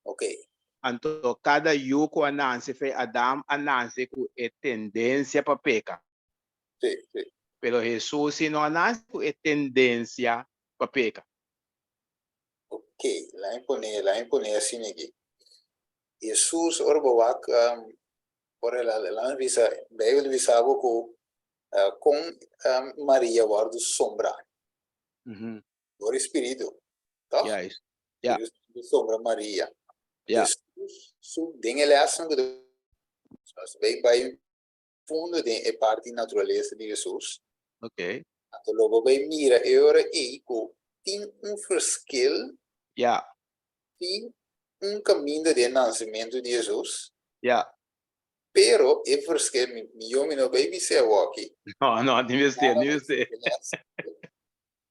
Ok. Então, cada yuko ananse foi Adão ananse com a tendência para pecar. Sim, sim. Pero Jesus não ananse com a tendência para pecar. Ok, lá impõe assim aqui. Jesus orbawak por ela visa, Bíblia visava com Maria guarda sombra. O Espírito, tá? Yes. Yeah. Sombra Maria. Yeah. Jesus, su dinge ação que nós vai fundo de parte da natureza de Jesus. Ok. Então logo vai mira ora e tem verschil. Yeah. Tem caminho de nascimento de Jesus. Yeah. Pero é verschil eu não vai dizer aqui. No, nem sei.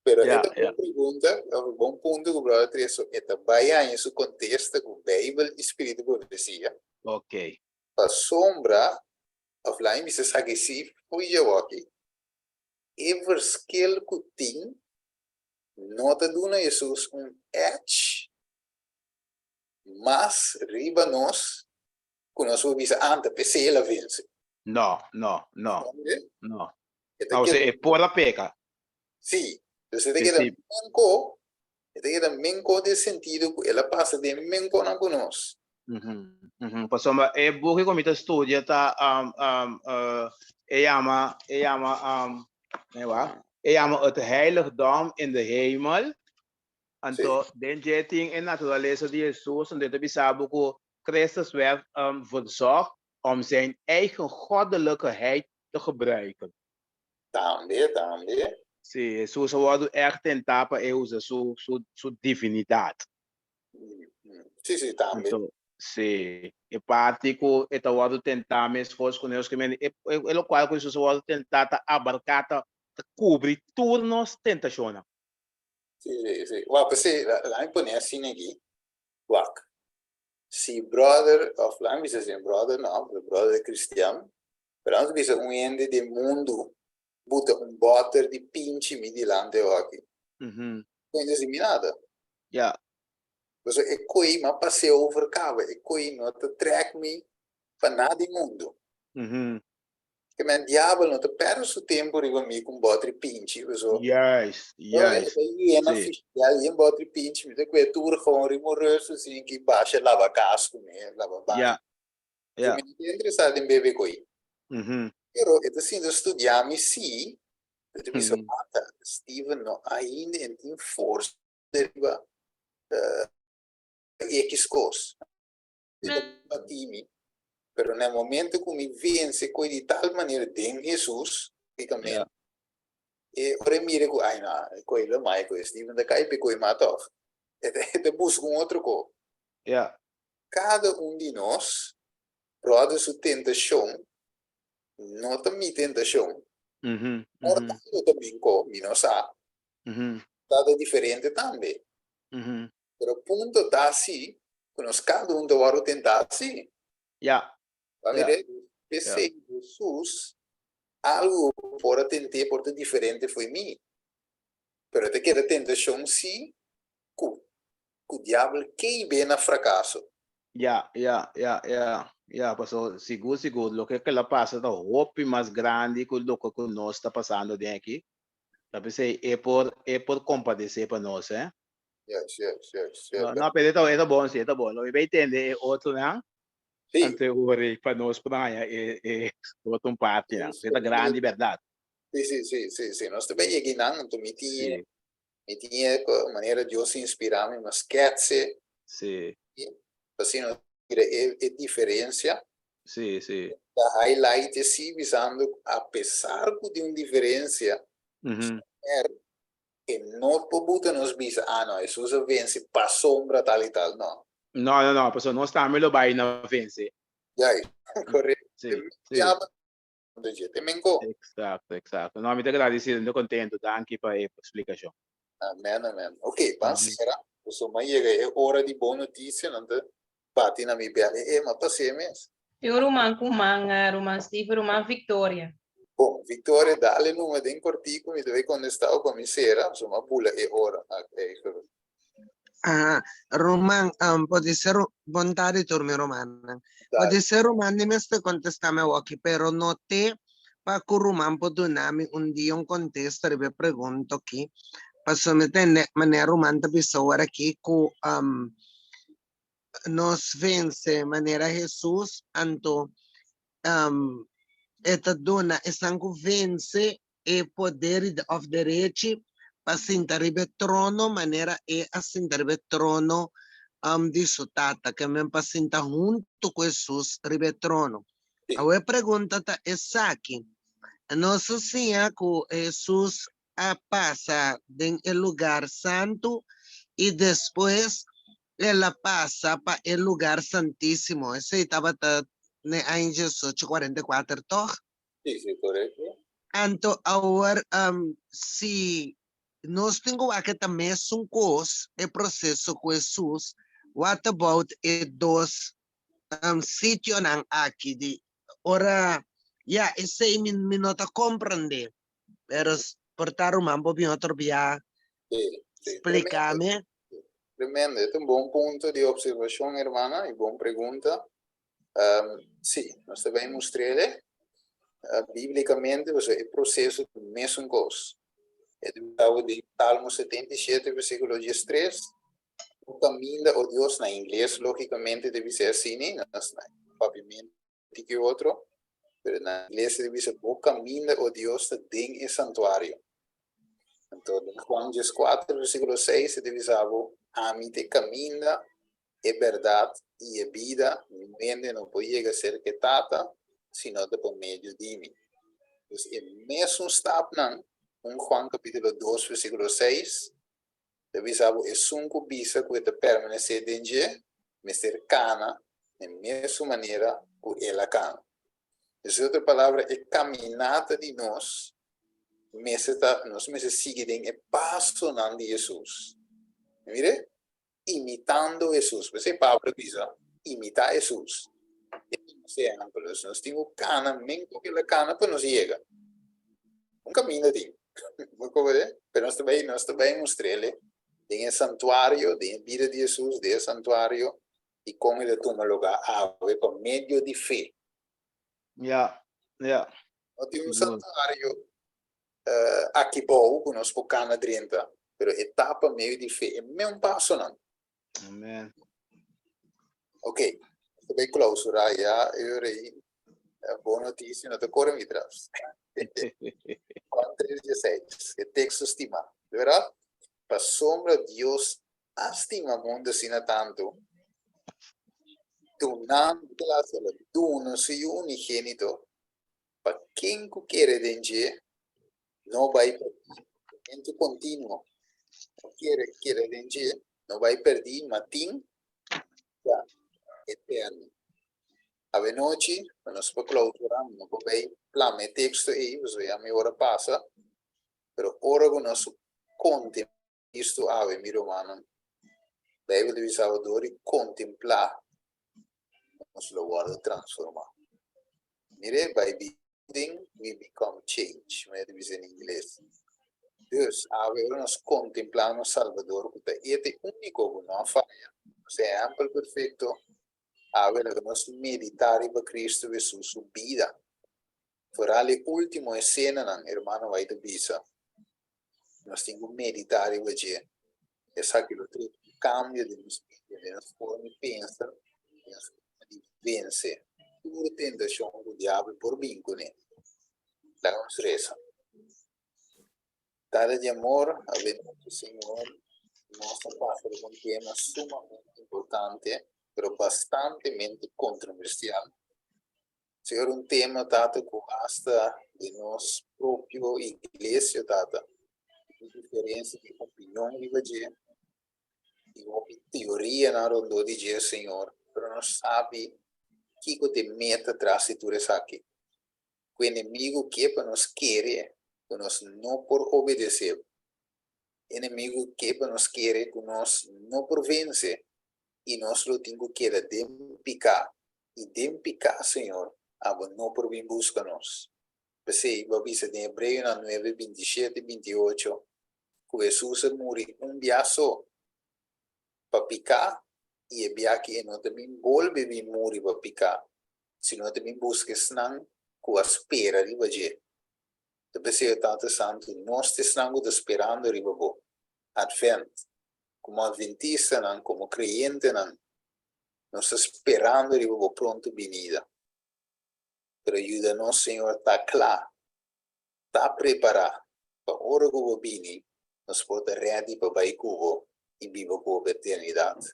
Pero esta pergunta, um bom ponto que o brother Treso, esta vai em seu contexto com Bíblia e Espírito profecia. Ok. A sombra, offline, você sabe se foi eu aqui. É verschil que tem, nota duna Jesus edge, mas riba nós, que nós vamos dizer, anta, PC ela vence. No, no, no, ¿Entiende? no. Este O sea, queda- es por la peca. sí, entonces te Sí, queda sí. menco, te queda menco de sentido que ela passa de menco na conosco. Pues el boek que comité estudia está llama het heiligdom in de hemel. En Sí. toch, den jetting in naturaleza die Jezus en dit heb je Christus werd verzorgd om zijn eigen goddelijkheid te gebruiken. También. Sí, Jesús wordt echt in tapa usa su divinidad. Sí, también. Então, sim, e parte que está o tentar mesmo coisas com eles que é o qual que Jesus vai tentar abarcar cobrir tudo nos tentações. Sí. Well, pues sí, la impone así aquí. Wak. Si brother, of la mi se brother, no, the brother cristiano, pero antes bisa un ende de mundo, buta un botter di pinci mi di lande aqui. Quindi si nada. Ja. Dus ik kon maar passei over cava, ik kon not te trek me para nada di mundo. Que men diabo não te perde seu tempo riba me com botre pinci, so. Juist. E na fiscal e botre pinci, me te que tour gewoon remorso assim que baixa lava casco, né, lava banho. Ja. Me interessado em beber coi. Pero é assim de estudar me sim, de me mata, Steven no ainda em força deriva X cos. Pero nel momento che mi vence di tal maniera in Jesus, Ja. e ora mire che ai no, quello mai questo diventa kai per coi matov. E te busco un altro co. Ja. Cada di nós prova su tentazione, non mi tentazione. Ora tanto também co, mi non sa. Stato differente tambe. Pero punto da sì, conosco cada un dovaro tentarsi. Ja. Va bene? Pensei Jesus algo por tentar por diferente foi mim. Pero te queda tentação sim, o diabo que bem na fracasso. Ja, pues seguro, lo que la pasa está hopi más grande que lo que nos está pasando de aquí. Entonces, es por compadecer para nós, eh? Yes. No, pero está bom, sim, está bom. Lo que vai entender outro, né? Sim. Ante o rei para nós praia é outro parte, né? Está grande, verdade. Sim. Nós também aqui não, tu me tinha maneira de Deus inspirar-me, mas esquece. Sim. Assim, é diferença. Sim. Da highlight assim, visando, apesar de uma diferença, que não pode nos dizer, não, Jesus vence, para sombra, tal e tal, não. No, pues no está me lo vai na vence. Ya, correcto. Sí. Exacto. No, mi te agradecido, contento, danke para a explicação. Amen. Ok, passerà. Insomma, è ora di buona notizia, non te batti na mi belle, ma passiamo. Eu Roman Kumanga, Roman Steve, Roman Victoria. Bom, Vittoria, dale nome den cortico, mi dove quando stavo come sera, insomma, bulla è ora. Roman, pode ser vontade turmi Roman. Pode ser Roman di meste contestame aqui, pero no te pa ku Roman pode nami un dia un contesto ribe pergunto aqui. Passo metende maneira Roman ta bisawara aqui ku nos vence maneira Jesus anto eta dona esangu vence e poder of the rich pasintaribe trono maneira e assintaribe trono di sotata che men pasinta junto com Jesus ribe trono. A pergunta ta esaki. Nós sia que Jesus passa en el lugar santo y después él pasa para el lugar santísimo. Ese estaba en Jesús 44, toch? Sí, correcto. Anto, ahora, si nós temos aqui também um coisa, o processo com Jesus, what about dos sítio aqui de ora, esse me nota compreender, pero portar um mambo bem outro via, explicar-me. Tremendo, é um bom ponto de observação, hermana, e boa pergunta. Sim, nós também mostrei biblicamente, pues, el proceso do mesmo coisa. Estava de Salmo 77, versículo 13. O caminho de Deus na inglês, logicamente, deve ser assim, né? Obviamente, que outro. Mas na inglês deve ser o caminho de Deus dentro do santuário. Então, em Juan 4, versículo 6, deve ser a mim te caminha, é verdade e é vida. Ninguém não pode chegar a ser que tata, senão por meio de mim. Então, é mesmo step, não? Em Juan capítulo 2, versículo 6, deve ser é sunco bisa que te permanecer dentro, me cercana, de mesma maneira que ela cana. Em outra palavra, é caminhada de nós, nós me seguimos é passo de Jesus. Mire, imitando Jesus. Você Pablo diz, imitar Jesus. Exemplos, nós temos cana, nem com aquela cana para nos chegar. Caminho de pero nós também mostramos tem o santuário, tem a vida de Jesus, tem o santuário, e como ele toma lugar por meio de fé. Yeah. Nós temos um santuário aqui bom, que nós podemos 30, mas etapa meio de fé, é mesmo passo não. Amen. Ok, também clausurar já, eu aí, boa notícia, não te corre me atrás. Juan 3:16, el texto estima, ¿verdad? Para sombra Dios estima mundo assim tanto, donando-las do seu unigênito, para quem quer dengue, não vai perder, contínuo, quer dengue, não vai perder, matin, eterno. A noite, nós clausuramos, não vai plame texto aí, você a minha hora passa, pero ora que nós contemplamos isto, meu irmão, deve de Salvador e contemplar nosso lugar de transformar. Mire, by building, we become change, mas deve ser em inglês. Deus, nós contemplamos Salvador, que é o único que não falha, é amplo, perfeito, que nós meditar para Cristo Jesus, sua vida. Fora a última cena, irmão, vai te bisa. Nós temos que meditar hoje. Essa aquilo que cambia de nossa forma de pensar, de vencer. Tudo tentação do diabo por vínculo. La construção. Dada de amor, a ver o Senhor, nossa parte de um tema sumamente importante, pero bastante controversial. Senhor, um tema tato que hasta de nós próprio igreja tata. Diferença de opinião de você, de teoria na ronda de Deus, Senhor, mas não sabe que te meta atrás de tudo isso aqui. O inimigo que para nós querer, que nós não por obedecer. O inimigo que para nós querer, que nós não por vencer. E nós lo temos que dempicar. E dempicar, Senhor, não por vir buscar nós. Você vai ver em Hebreu 9, 27 e 28, que Jesus morreu dia só para picar, e é bia que não também volve a morrer para picar, senão também busca senão com a espera de você. Então, você tanto santo, nós estamos esperando a riba advent, como adventista, como creyente, nós esperando a riba pronto venida. Pero ajuda-nos, Senhor, está claro, está preparado para a hora que eu vim, nós podemos ready para vai cubo e viva com a eternidade.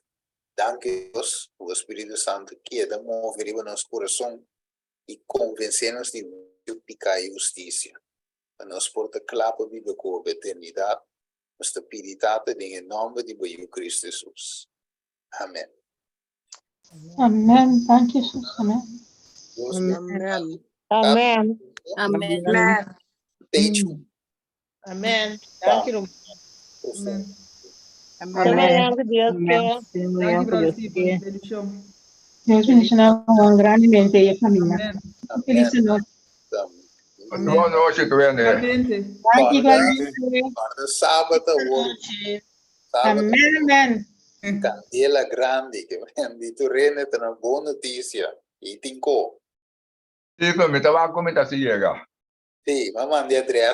Danke Deus, o Espírito Santo queda mover em nosso coração e convencer-nos de justificar e justiça. Nós podemos claro para viver com a eternidade, nossa piedade em nome de Cristo Jesus. Amém. Amén. Thank you, Jesus. Amén. Deus Amen. Amen. Amen. Amen. Thank you. Amen. Semanal que Deus quer. Thank you, Brother Stephen. Bendición. Dios bendiga grandemente y familia. Amen. Feliz noche. Amén. Boa noite, Granny. Igualmente. Guarda sábado, Amén, amén. Candela grande, que vem de Turene, tem uma boa notícia. E tem Sí, permítame comentar si llega. Sí, vamos a Andrea.